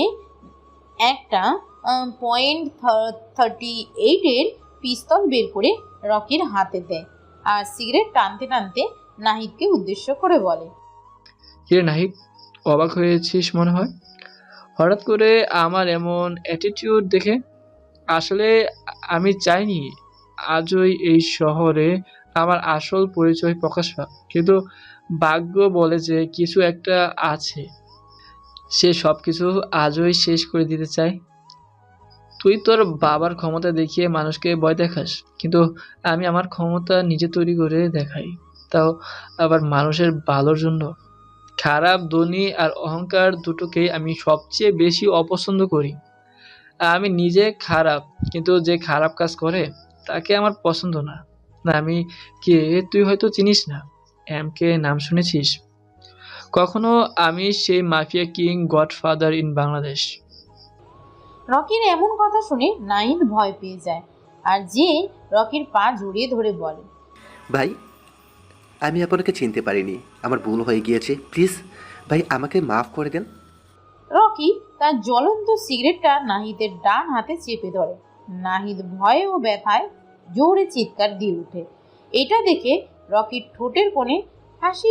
Speaker 1: একটা .38-এর পিস্তল বের করে রকির হাতে দেয়, আর সিগারেট টানতে টানতে নাহিদকে উদ্দেশ্য করে বলে,
Speaker 7: কিরে নাহিদ, অবাক হয়েছিস মনে হয় হঠাৎ করে আমার এমন অ্যাটিটিউড দেখে? আসলে আমি চাইনি আজই এই শহরে আমার আসল পরিচয় প্রকাশ পাক, কিন্তু ভাগ্য বলে যে কিছু একটা আছে, সে সব কিছু আজই শেষ করে দিতে চায়। তুই তোর বাবার ক্ষমতা দেখিয়ে মানুষকে ভয় দেখাস, কিন্তু আমি আমার ক্ষমতা নিজে তৈরি করে দেখাই, তাও আবার মানুষের ভালোর জন্য। খারাপ, ধনী আর অহংকার দুটোকেই আমি সবচেয়ে বেশি অপছন্দ করি। আমি নিজে খারাপ, কিন্তু যে খারাপ কাজ করে তাকে আমার পছন্দ না। না, আমি কে তুই হয়তো চিনিস না, এমকে নাম শুনেছিস কখনো? আমি সেই mafia king, godfather in Bangladesh.
Speaker 1: রকির এমন কথা শুনে নাহিদ ভয় পেয়ে যায়, আর যে রকির পা জড়িয়ে ধরে বলে,
Speaker 3: ভাই, আমি আপনাকে চিনতে পারিনি, আমার ভুল হয়ে গিয়েছে, প্লিজ ভাই আমাকে মাফ করে দেন।
Speaker 1: রকি তার জ্বলন্ত সিগারেটটা নাহিদের ডান হাতে চেপে ধরে। নাহিদ ভয়ে ও ব্যথায় জোরে চিৎকার দিয়ে ওঠে। এটা দেখে রকির ঠোঁটের কোণে হাসি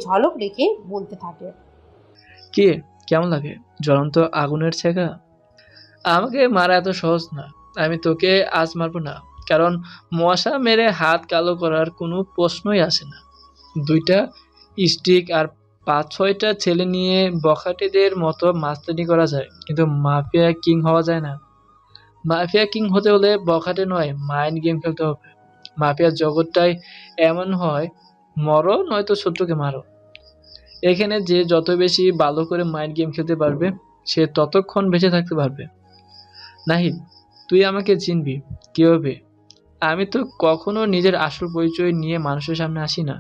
Speaker 1: ঝলক রেখে বলতে থাকে,
Speaker 7: কে কেমন লাগে জ্বলন্ত আগুনের ছেঁকা? আমাকে মারা এত সহজ না। আমি তোকে আজ মারবো না, কারণ মশা মেরে হাত কালো করার কোনো প্রশ্নই আসে না। 2টা স্টিক আর 5-6টা ছেলে নিয়ে বখাটেদের মতো মাস্তানি করা যায়, কিন্তু মাফিয়া কিং হওয়া যায় না। মাফিয়া কিং হতে হলে বখাটে নয়, মাইন্ড গেম খেলতে হবে। মাফিয়ার জগৎটাই এমন হয়, মরো নয়তো শত্রুকে মারো। এখানে যে যত বেশি ভালো করে মাইন্ড গেম খেলতে পারবে, সে ততক্ষণ বেঁচে থাকতে পারবে। নাহিদ, তুই আমাকে চিনবি কিভাবে? আমি তো কখনো নিজের আসল পরিচয় নিয়ে মানুষের সামনে আসি না।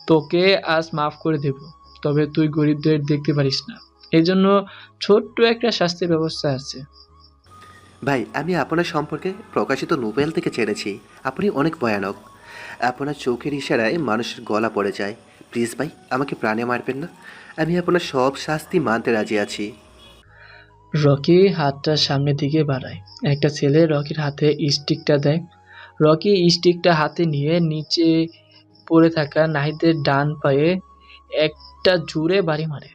Speaker 7: তোকে আজ মাফ করে দেব, তবে তুই গরিবদের দেখতে পারিস না, এই জন্য ছোট্ট একটা শাস্তির ব্যবস্থা আছে।
Speaker 3: ভাই, আমি আপনার সম্পর্কে প্রকাশিত নোবেল থেকে জেনেছি আপনি অনেক ভয়ানক। আপনার চোখের ইশারায় মানুষের গলা পড়ে যায়। প্লিজ ভাই, আমাকে প্রাণে মারবেন না, আমি আপনার সব শাস্তি মানতে রাজি আছি।
Speaker 7: রকি হাতটা সামনের দিকে বাড়ায়। একটা ছেলে রকির হাতে স্টিকটা দেয়। রকি স্টিকটা হাতে নিয়ে নিচে পড়ে থাকা নাহিদের ডান পায়ে একটা জোরে বাড়ি মারে।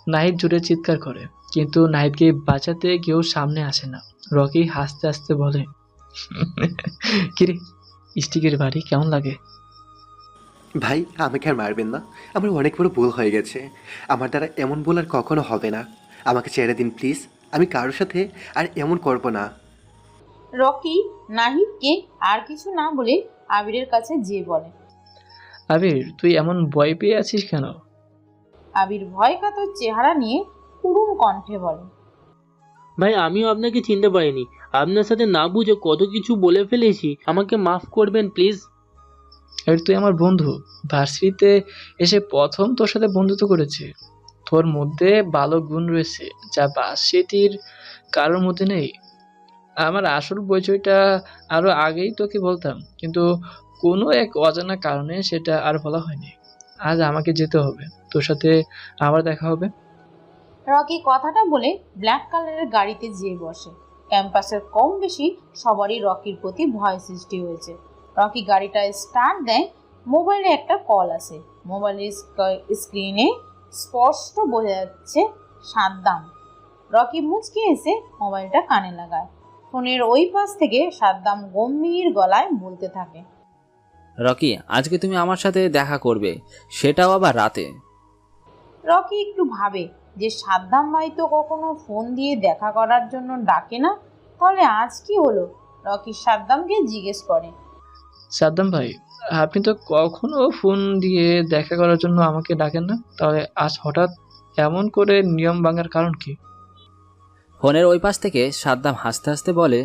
Speaker 7: নাহিদ জোরে চিৎকার করে, কিন্তু নাহিদকে বাঁচাতে কেউ সামনে আসে না। রকি হাসতে হাসতে বলে, কিরে, স্টিকের বাড়ি কেমন লাগে?
Speaker 3: ভাই, আমাকে আর মারবেন না, আমার অনেক বড় ভুল হয়ে গেছে। আমার দ্বারা এমন ভুল আর কখনো হবে না, আমাকে ছেড়ে দিন প্লিজ, আমি কারোর সাথে আর এমন করব না।
Speaker 1: রকি নাহিদকে আর কিছু না বলে আবিরের কাছে যেয়ে বলে,
Speaker 7: আবির, তুই এমন ভয় পেয়ে আছিস কেন?
Speaker 1: আবির ভয় কাতর চেহারা নিয়ে করুণ কণ্ঠে বলে,
Speaker 8: ভাই, আমিও আপনাকে চিনতে পারিনি, আপনার সাথে না বুঝে কত কিছু বলে ফেলেছি, আমাকে মাফ করবেন প্লিজ।
Speaker 7: আর তুই আমার বন্ধু, ভার্সিটিতে এসে প্রথম তোর সাথে বন্ধুত্ব করেছে। তোর মধ্যে ভালো গুণ রয়েছে যা ভার্সিটির কারোর মধ্যে নেই। আমার আসল পরিচয়টা আরো আগেই তোকে বলতাম, কিন্তু কোনো এক অজানা কারণে সেটা আর বলা হয়নি। আজ আমাকে যেতে হবে, তোর সাথে আবার দেখা হবে।
Speaker 1: রকি কথাটা বলে ব্ল্যাক কালারের গাড়িতে যেয়ে বসে। ক্যাম্পাসের কম বেশি সবারই রকির প্রতি ভয় সৃষ্টি হয়েছে। রকি গাড়িটা স্টার্ট দেয়, মোবাইলে একটা কল আসে। মোবাইলের স্ক্রিনে স্পষ্ট বোঝা যাচ্ছে সাদ্দাম। রকি মুচকি এসে মোবাইলটা কানে লাগায়। ফোনের ওই পাশ থেকে সাদ্দাম গম্ভীর গলায় বলতে থাকে,
Speaker 9: রকি, আজকে তুমি আমার সাথে দেখা করবে, সেটাও আবার রাতে।
Speaker 1: রকি একটু ভাবে যে সাদ্দাম ভাই তো কখনো ফোন দিয়ে দেখা করার জন্য ডাকে না, তাহলে আজ কি হলো। রকি সাদ্দামকে জিজ্ঞেস করে,
Speaker 7: সাদ্দাম ভাই, আপনি তো কখনো ফোন দিয়ে দেখা করার জন্য আমাকে ডাকেন না, তাহলে আজ হঠাৎ এমন করে নিয়ম ভাঙার কারণ কি?
Speaker 9: ফোনের ওই পাশ থেকে সাদ্দাম হাসতে হাসতে বলে,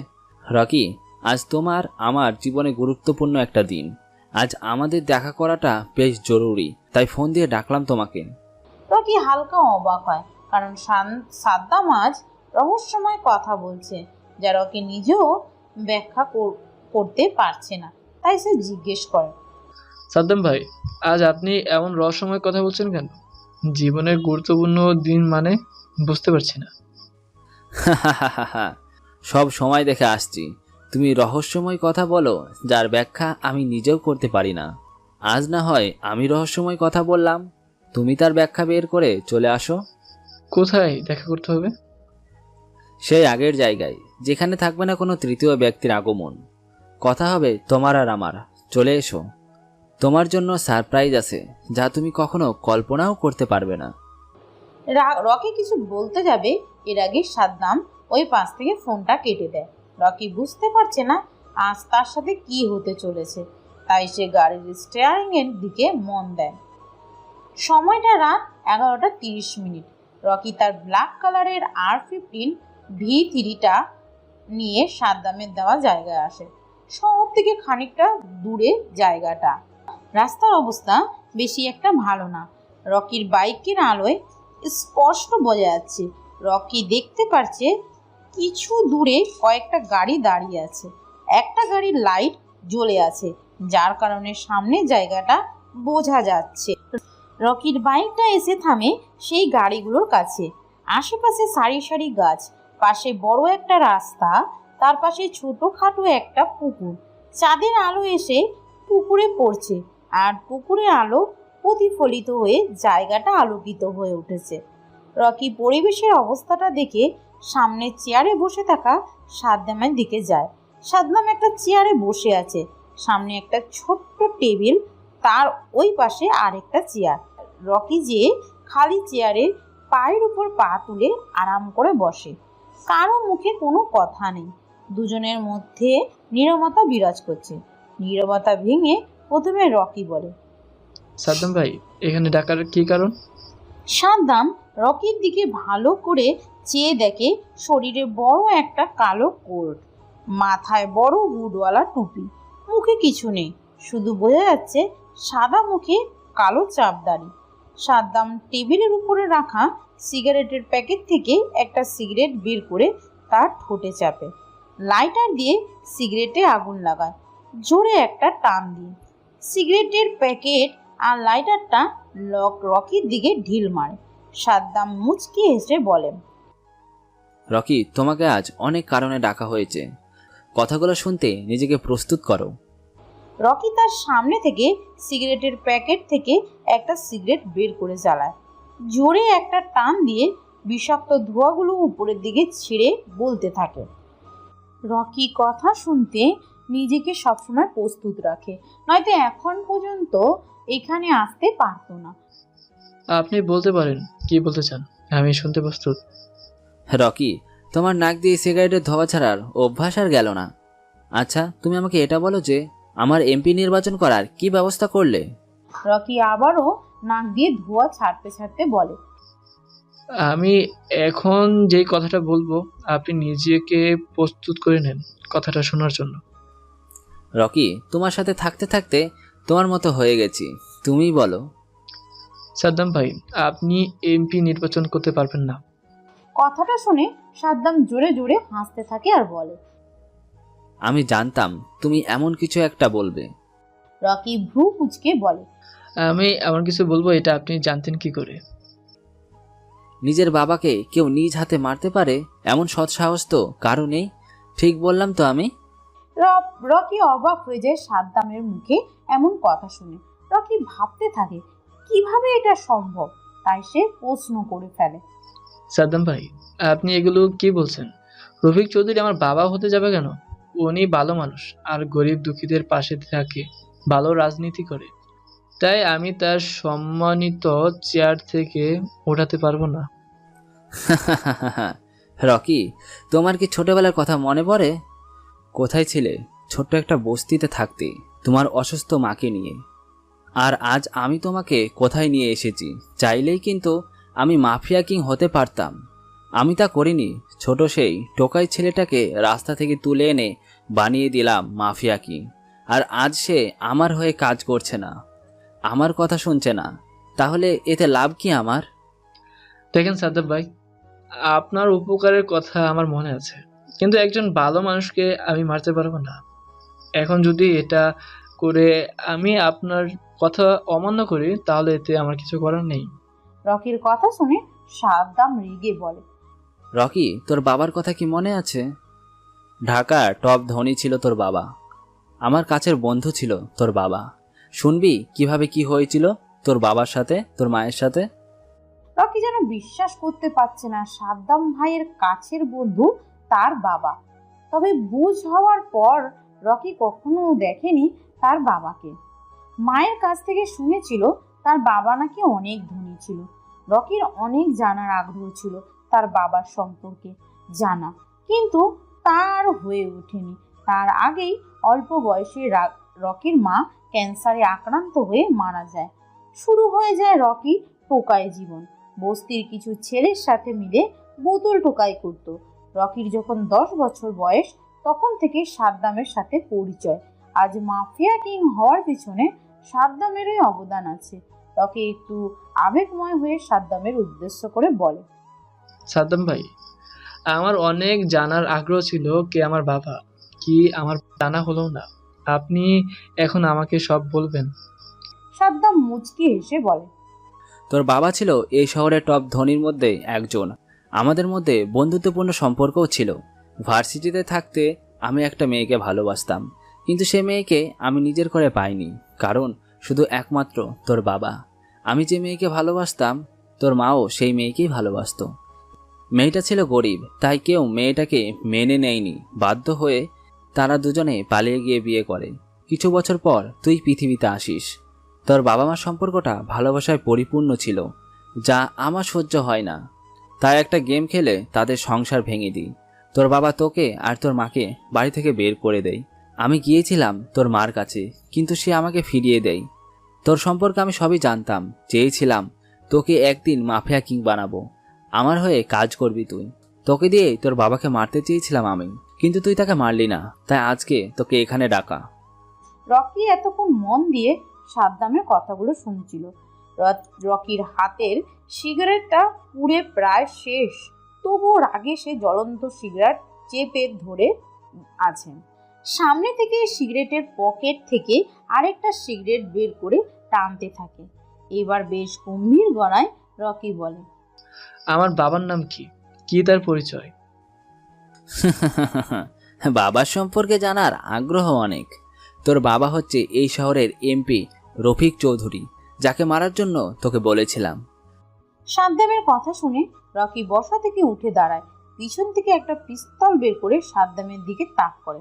Speaker 9: রকি, আজ তোমার আমার জীবনে গুরুত্বপূর্ণ একটা দিন। আজ আমাদের দেখা করাটা বেশ জরুরি, তাই ফোন দিয়ে ডাকলাম তোমাকে।
Speaker 1: রকি হালকা অবাক হয়, কারণ সাদ্দাম আজ রহস্যময় কথা বলছে যা রকি নিজেও ব্যাখ্যা করতে পারছে না। তাই সে জিজ্ঞেস করে,
Speaker 7: সাদ্দাম ভাই, আজ আপনি এমন রহস্যময় কথা বলছেন কেন? জীবনের গুরুত্বপূর্ণ দিন মানে বুঝতে পারছি না।
Speaker 9: সব সময় দেখে আসছি তুমি রহস্যময় কথা বলো যার ব্যাখ্যা আমি নিজেও করতে পারি না। আজ না হয় আমি রহস্যময় কথা বললাম, তুমি তার ব্যাখ্যা বের করে চলে আসো।
Speaker 7: কোথায় দেখা করতে হবে?
Speaker 9: সেই আগের জায়গায়, যেখানে থাকবে না কোনো তৃতীয় ব্যক্তির আগমন। কথা হবে তোমার আর আমার। চলে এসো, তোমার জন্য সারপ্রাইজ আছে যা তুমি কখনো কল্পনাও করতে পারবে না।
Speaker 1: রকি কিছু বলতে যাবে, এর আগে সাদ্দাম ওই পাশ থেকে ফোনটা কেটে দেয়। রকি বুঝতে পারছে না আজ তার সাথে কি হতে চলেছে, তাই সে গাড়ির স্টিয়ারিং এর দিকে মন দেয়। সময়টা রাত 11:30। রকি তার ব্ল্যাক কালারের R15 V3টা নিয়ে সাদ্দামের দেওয়া জায়গায় আসে। শহর থেকে খানিকটা দূরে জায়গাটা। রাস্তার অবস্থা বেশি একটা ভালো না। রকির বাইকের আলোয় স্পষ্ট বোঝা যাচ্ছে। রকি দেখতে পারছে কিছু দূরে কয়েকটা গাড়ি দাঁড়িয়ে আছে। একটা গাড়ির লাইট জ্বলে আছে, যার কারণে সামনে জায়গাটা বোঝা যাচ্ছে। রকির বাইকটা এসে থামে সেই গাড়িগুলোর কাছে। আশেপাশে সারি সারি গাছ, পাশে বড় একটা রাস্তা, তার পাশে ছোটখাটো একটা পুকুর। চাঁদের আলো এসে পুকুরে পড়ছে, আর পুকুরের আলো প্রতিফলিত হয়ে জায়গাটা আলোকিত হয়ে উঠেছে। রকি পরিবেশের অবস্থাটা দেখে সামনে চেয়ারে বসে থাকা সাদ্দামের দিকে যায়। সাদ্দাম একটা চেয়ারে বসে আছে, সামনে একটা ছোট্ট টেবিল, তার ওই পাশে আরেকটা চেয়ার। রকি যে খালি চেয়ারে পায়ের উপর পা তুলে আরাম করে বসে। কারো মুখে কোনো কথা নেই। দুজনের মধ্যে নীরবতা বিরাজ করছে। নীরবতা ভেঙে প্রথমে রকি বলে,
Speaker 7: সাদ্দাম ভাই, এখানে ডাকার কি কারণ?
Speaker 1: সাদ্দাম রকির দিকে ভালো করে চেয়ে দেখে শরীরে বড় একটা কালো কোট, মাথায় বড় হুডওয়ালা টুপি, মুখে কিছু নেই, শুধু বোঝা যাচ্ছে সাদা মুখে কালো চাপদাড়ি। সাদ্দাম টেবিলের উপরে রাখা সিগারেটের প্যাকেট থেকে একটা সিগারেট বের করে তার ঠোঁটে চাপে। লাইটার দিয়ে সিগারেটে আগুন লাগায়, জোরে একটা টান দিয়ে। সিগারেটের প্যাকেট আর লাইটারটা রকির দিকে ঢিল মারে। সাদ্দাম মুচকি হেসে বলে,
Speaker 9: রকি, তোমাকে আজ অনেক কারণে ডাকা হয়েছে, কথাগুলো শুনতে নিজেকে প্রস্তুত করো।
Speaker 1: রকি তার সামনে থেকে সিগারেটের প্যাকেট থেকে একটা সিগারেট বের করে জ্বালায়। জোরে একটা টান দিয়ে বিষাক্ত ধোঁয়াগুলো উপরের দিকে ছিঁড়ে বলতে থাকে। রকি কথা শুনতে নিজেকে সবসময় প্রস্তুত রাখে, নয়তো এখন পর্যন্ত এখানে আসতে পারতো না।
Speaker 7: আপনি বলতে পারেন কি বলতে চান, আমি শুনতে প্রস্তুত।
Speaker 9: রকি, তোমার নাক দিয়ে সিগারেটের ধোঁয়া ছাড়ার অভ্যাস আর গেল না। আচ্ছা, তুমি আমাকে এটা বলো যে আমার এমপি নির্বাচন করার কি ব্যবস্থা করলে?
Speaker 1: রকি আবারও নাক দিয়ে ধোঁয়া ছাড়তে ছাড়তে বলে,
Speaker 7: আমি এখন যেই কথাটা বলবো আপনি নিজেকে প্রস্তুত করে নেন কথাটা শোনার জন্য।
Speaker 9: রকি, তোমার সাথে থাকতে থাকতে তোমার মতো হয়ে গেছি, তুমিই বলো।
Speaker 7: সাদ্দাম ভাই, আপনি এমপি নির্বাচন করতে পারবেন না।
Speaker 1: কথাটা শুনে সাদ্দাম জোরে জোরে হাসতে থাকে আর বলে,
Speaker 9: আমি জানতাম তুমি এমন কিছু একটা বলবে।
Speaker 1: রকি ভ্রু কুঁচকে বলে,
Speaker 7: আমি এমন কিছু বলবো এটা আপনি জানতেন কি করে?
Speaker 9: নিজের বাবাকে কেউ নিজ হাতে মারতে পারে এমন সৎ সাহস তো কারো নেই। ঠিক বললাম তো আমি?
Speaker 1: রকি অবাক হয়ে যায় সাদ্দামের মুখে এমন কথা শুনে। রকি ভাবতে থাকে কিভাবে এটা সম্ভব, তাই সে প্রশ্ন করে ফেলে,
Speaker 7: সাদ্দাম ভাই, আপনি এগুলো কি বলছেন? রফিক চৌধুরী আমার বাবা হতে যাবে কেন? উনি ভালো মানুষ আর গরিব দুঃখীদের পাশে থাকে, ভালো রাজনীতি করে। তাই আমি তার সম্মানিত চেয়ার থেকে ওঠাতে পারবো না।
Speaker 9: রকি, তোমার কি ছোটবেলার কথা মনে পড়ে? কোথায় ছিলে ছোট্ট একটা বস্তিতে থাকতে তোমার অসুস্থ মাকে নিয়ে? আর আজ আমি তোমাকে কোথায় নিয়ে এসেছি। চাইলেই কিন্তু আমি মাফিয়া কিং হতে পারতাম। আমি তা করিনি। ছোট সেই টোকাই ছেলেটাকে রাস্তা থেকে তুলে এনে বানিয়ে দিলাম মাফিয়া কিং। আর আজ সে আমার হয়ে কাজ করছে না, আমার কথা শুনছে না। তাহলে এতে লাভ কি আমার?
Speaker 7: দেখেন সাদ্দাম ভাই, আপনার উপকারের কথা আমার মনে আছে, কিন্তু একজন ভালো মানুষকে আমি মারতে পারবো না। এখন যদি এটা করে আমি আপনার কথা অমান্য করি তাহলে এতে আমার কিছু করার নেই।
Speaker 1: রকির কথা শুনে সাদ্দাম রেগে বলে,
Speaker 9: রকি, তোর বাবার কথা কি মনে আছে? ঢাকার টপ ধনী ছিল তোর বাবা, আমার কাছের বন্ধু ছিল তোর বাবা। শুনবি কিভাবে কি হয়েছিল তোর বাবার সাথে, তোর মায়ের সাথে?
Speaker 1: রকি যেন বিশ্বাস করতে পারছে না সাদ্দাম ভাইয়ের কাছের বন্ধু তার বাবা। তবে বুঝ হওয়ার পর রকি কখনো দেখেনি তার বাবাকে। মায়ের কাছ থেকে শুনেছিল তার বাবা নাকি অনেক ধনী ছিল। রকির অনেক জানার আগ্রহ ছিল তার বাবার সম্পর্কে জানা, কিন্তু তার হয়ে ওঠেনি। তার আগেই অল্প বয়সে রকির মা ক্যান্সারে আক্রান্ত হয়ে মারা যায়। শুরু হয়ে যায় রকি টোকাই জীবন। বস্তির কিছু ছেলের সাথে মিলে বোতল টোকাই করত। রকির যখন 10 বছর বয়স তখন থেকে সাদ্দামের সাথে পরিচয়। আজ মাফিয়া কিং হওয়ার পিছনে সাদ্দামেরই অবদান আছে। রকি একটু আবেগময় হয়ে সাদ্দামের উদ্দেশ্য করে বলে,
Speaker 7: সাদ্দাম ভাই, আমার অনেক জানার আগ্রহ ছিল কে আমার বাবা, কি আমার জানা হলো না। আপনি এখন আমাকে সব বলবেন?
Speaker 1: সাদ্দাম মুচকি হেসে বলে,
Speaker 9: তোর বাবা ছিল এই শহরের টপ ধনীর মধ্যে একজন। আমাদের মধ্যে বন্ধুত্বপূর্ণ সম্পর্কও ছিল। ভার্সিটিতে থাকতে আমি একটা মেয়েকে ভালোবাসতাম, কিন্তু সে মেয়েকে আমি নিজের করে পাইনি, কারণ শুধু একমাত্র তোর বাবা। আমি যে মেয়েকে ভালোবাসতাম তোর মাও সেই মেয়েকেই ভালোবাসত। মেয়েটা ছিল গরিব, তাই কেউ মেয়েটাকে মেনে নেয়নি। বাধ্য হয়ে তারা দুজনে পালিয়ে গিয়ে বিয়ে করে। কিছু বছর পর তুই পৃথিবীতে আসিস। তোর বাবা মার সম্পর্কটা ভালোবাসায় পরিপূর্ণ ছিল, যা আমার সহ্য হয় না। তাই একটা গেম খেলে তাদের সংসার ভেঙে দিই। তোর বাবা তোকে আর তোর মাকে বাড়ি থেকে বের করে দেয়। আমি গিয়েছিলাম তোর মার কাছে, কিন্তু সে আমাকে ফিরিয়ে দেয়। তোর সম্পর্কে আমি সবই জানতাম, চেয়েছিলাম তোকে একদিন মাফিয়া কিং বানাবো, আমার হয়ে কাজ করবি তুই। তোকে দিয়ে তোর বাবাকে মারতে চেয়েছিলাম আমি, কিন্তু তুই তাকে মারলি না, তাই আজকে তোকে এখানে ডাকা।
Speaker 1: রকি এতক্ষণ মন দিয়ে সাদ্দামের কথাগুলো শুনছিল। রকির হাতের সিগারেটটা পুড়ে প্রায় শেষ, তবুও রাগে সে জ্বলন্ত সিগারেট চেপে ধরে আছেন। সামনে থেকে সিগারেটের পকেট থেকে আরেকটা সিগারেট বের করে টানতে থাকে। এবার বেশ গম্ভীর গলায় রকি বলে,
Speaker 7: আমার বাবার নাম কি, কি তার পরিচয়?
Speaker 9: বাবার সম্পর্কে জানার আগ্রহ অনেক। তোর বাবা হচ্ছে এই শহরের এমপি রফিক চৌধুরী, যাকে মারার জন্য তোকে বলেছিলাম।
Speaker 1: সাদ্দামের কথা শুনে রকি বসা থেকে উঠে দাঁড়ায়। পিছন থেকে একটা পিস্তল বের করে সাদ্দামের দিকে তাক করে।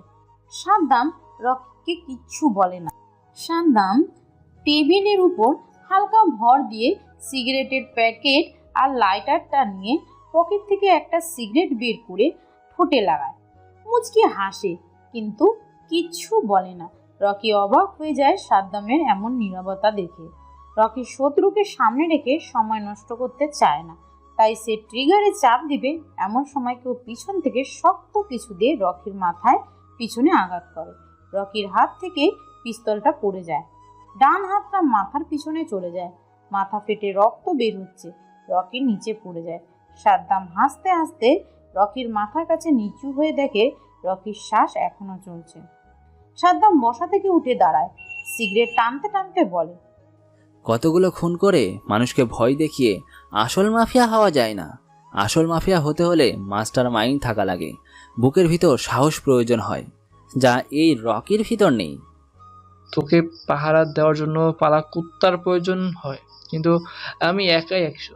Speaker 1: সাদ্দাম রকিকে কিচ্ছু বলে না। সাদ্দাম টেবিলের উপর হালকা ভর দিয়ে সিগারেটের প্যাকেট আর লাইটারটা নিয়ে পকেট থেকে একটা সিগারেট বের করে ঠোঁটে লাগায়। মুচকি হাসে, কিন্তু কিচ্ছু বলে না। রকি অবাক হয়ে যায় সাদ্দামের এমন নীরবতা দেখে। রকি শত্রুকে সামনে রেখে সময় নষ্ট করতে চায় না, তাই সে ট্রিগারে চাপ দিবে এমন সময় কেউ পিছন থেকে শক্ত কিছু দিয়ে রকির মাথায় পিছনে আঘাত করে। রকির হাত থেকে পিস্তলটা পড়ে যায়, ডান হাতটা মাথার পিছনে চলে যায়। মাথা ফেটে রক্ত বের হচ্ছে। রকি নিচে পড়ে যায়। সাদ্দাম হাসতে হাসতে রকির মাথার কাছে নিচু হয়ে দেখে রকির শ্বাস এখনো চলছে। সাদ্দাম বসা থেকে উঠে দাঁড়ায়, সিগারেট টানতে টানতে বলে,
Speaker 9: কতগুলো খুন করে মানুষকে ভয় দেখিয়ে আসল মাফিয়া হওয়া যায় না। আসল মাফিয়া হতে হলে মাস্টার মাইন্ড থাকা লাগে, বুকের ভিতর সাহস প্রয়োজন হয়, যা এই রকির ভিতর নেই।
Speaker 7: তোকে পাহারা দেওয়ার জন্য পালা কুত্তার প্রয়োজন হয়, কিন্তু আমি একাই 100।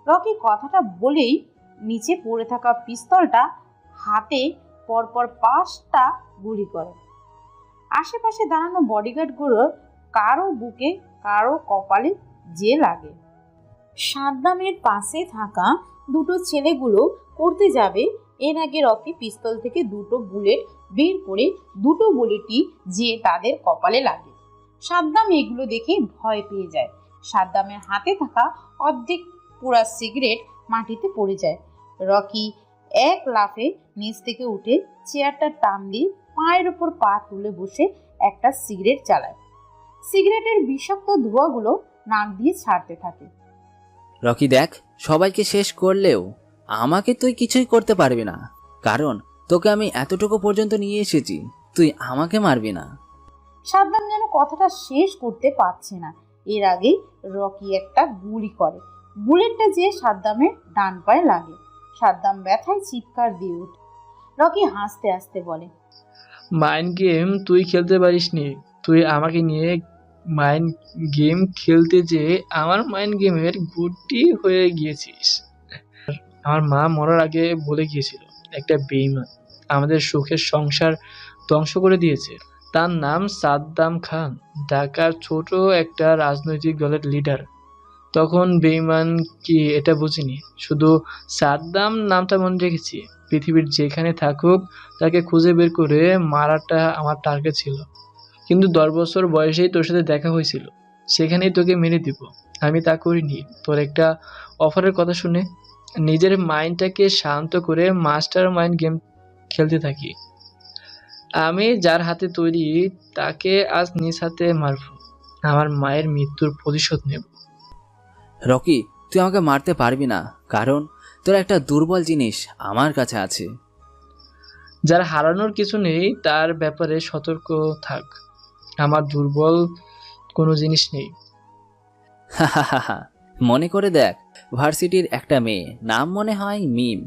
Speaker 1: রকি কথাটা বলেই নিচে পড়ে থাকা পিস্তলটা হাতে পরপর 5টা গুলি করে। আশেপাশে দাঁড়ানো বডিগার্ডগুলোর কারো বুকে কারো কপালে যে লাগে। সাদ্দামের পাশে থাকা দুটো ছেলেগুলো করতে যাবে, এর আগে রকি পিস্তল থেকে 2টো বুলেট বের করে 2টো বুলেটই যে তাদের কপালে লাগে। সাদ্দাম এগুলো দেখে ভয় পেয়ে যায়। সাদ্দামের হাতে থাকা অর্ধেক পুরা সিগারেট মাটিতে পড়ে যায়। রকি এক লাফে নিচ থেকে উঠে চেয়ারটা টান দিয়ে পায়ের ওপর পা তুলে বসে একটা সিগারেট চালায়। সিগারেটের বিষাক্ত ধোঁয়াগুলো নাক দিয়ে ছাড়তে থাকে।
Speaker 9: রকি দেখ, সবাইকে শেষ করলেও আমাকে তুই কিছুই করতে পারবি না, কারণ তোকে আমি এতটুকু পর্যন্ত নিয়ে এসেছি, তুই আমাকে মারবি না।
Speaker 1: সাদ্দাম যেন কথাটা শেষ করতে পারছে না, এর আগে রকি একটা গুলি করে। বুলেটটা যে সাদ্দামের ডান পায়ে লাগে। সাদ্দাম ব্যথায় চিৎকার দিয়ে ওঠে। রকি হাসতে হাসতে বলে,
Speaker 7: মাইন্ড গেম তুই খেলতে পারিসনি। তুই আমাকে নিয়ে মাইন্ড গেম খেলতে যে আমার মাইন্ড গেমের গুটি হয়ে গিয়েছিস। আমার মা মরার আগে বলে গিয়েছিল, একটা বেঈমান আমাদের সুখের সংসার ধ্বংস করে দিয়েছে। তার নাম সাদ্দাম খান, ঢাকার ছোট একটা রাজনৈতিক দলের লিডার। তখন বেঈমান কি এটা বুঝিনি, শুধু সাদ্দাম নামটা মনে রেখেছি। পৃথিবীর যেখানে থাকুক তাকে খুঁজে বের করে মারাটা আমার টার্গেট ছিল। কিন্তু 10 বছর বয়সেই তোর সাথে দেখা হয়েছিল, সেখানেই তোকে মেরে দিব। আমি তা করিনি। তোর একটা অফারের কথা শুনে নিজের মাইন্ডটাকে শান্ত করে মাস্টার মাইন্ড গেম খেলতে থাকি। আমি যার হাতে তৈরি তাকে আজ নিজ হাতে মারব। আমার মায়ের মৃত্যুর প্রতিশোধ নেব।
Speaker 9: রকি, তুই আমাকে মারতে পারবি না, কারণ তোর একটা দুর্বল জিনিস আমার কাছে আছে।
Speaker 7: যার হারানোর কিছু নেই তার ব্যাপারে সতর্ক থাক। আমার দুর্বল কোনো জিনিস নেই।
Speaker 9: মনে করে দেখ, ভার্সিটির একটা মেয়ে, নাম মনে হয় মিম।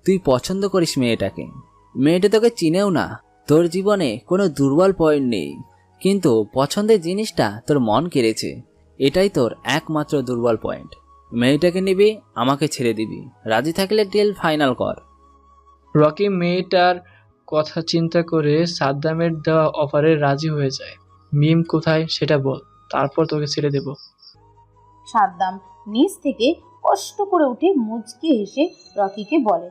Speaker 9: তুই পছন্দ করিস মেয়েটাকে, মেয়েটা তোকে চিনেও না। তোর জীবনে কোনো দুর্বল পয়েন্ট নেই, কিন্তু পছন্দের জিনিসটা তোর মন কেড়েছে, এটাই তোর একমাত্র দুর্বল পয়েন্ট। মেয়েটাকে নিবি, আমাকে ছেড়ে দিবি, রাজি থাকলে ডিল ফাইনাল কর।
Speaker 7: রকি মেয়েটার কথা চিন্তা করে সাদ্দামের দেওয়া অফারে রাজি হয়ে যায়। মিম কোথায় সেটা বল, তারপর তোকে ছেড়ে দেব।
Speaker 1: সাদ্দাম নিচ থেকে কষ্ট করে উঠে মুচকি হেসে রকিকে বলে,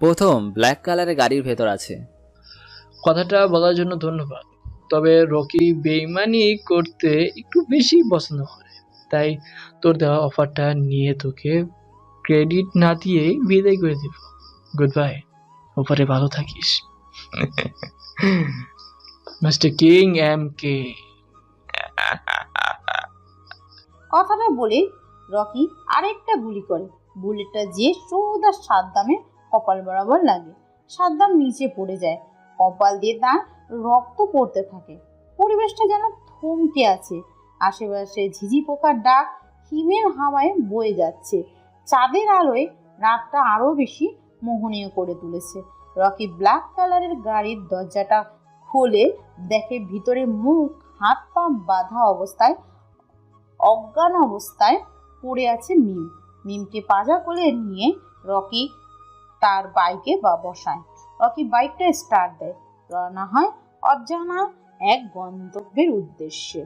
Speaker 9: প্রথম ব্ল্যাক কালারের গাড়ির ভেতর আছে।
Speaker 7: কথাটা বলার জন্য ধন্যবাদ, তবে রকি বেইমানি করতে একটু বেশি পছন্দ করে, তাই তোর দেওয়া অফারটা নিয়ে তোকে ক্রেডিট না দিয়ে বিদায় করে দেব। গুড বাই, ওপরে ভালো থাকিস। Mister king MK।
Speaker 1: কথাটা বলে রকি আরেকটা গুলি করে। বুলেটটা যে সোজা সাদ্দামের কপাল বরাবর লাগে। সাদ্দাম নিচে পড়ে যায়, কপাল দিয়ে তার রক্ত পড়তে থাকে। পরিবেশটা যেন থমকে আছে। আশেপাশে ঝিঝি পোকার ডাক হিমের হাওয়ায় বয়ে যাচ্ছে। চাঁদের আলোয় রাতটা আরো বেশি মোহনীয় করে তুলেছে। রকি ব্ল্যাক কালারের গাড়ির দরজাটা খুলে দেখে ভিতরে মুখ হাত পা বাঁধা অবস্থায় অজ্ঞান অবস্থায় পড়ে আছে মিম। মিমকে পাজা করে নিয়ে রকি তার বাইকে বসায়। রকি বাইকটা স্টার্ট দেয়, রওনা হয় অজানা এক গন্তব্যের উদ্দেশ্যে।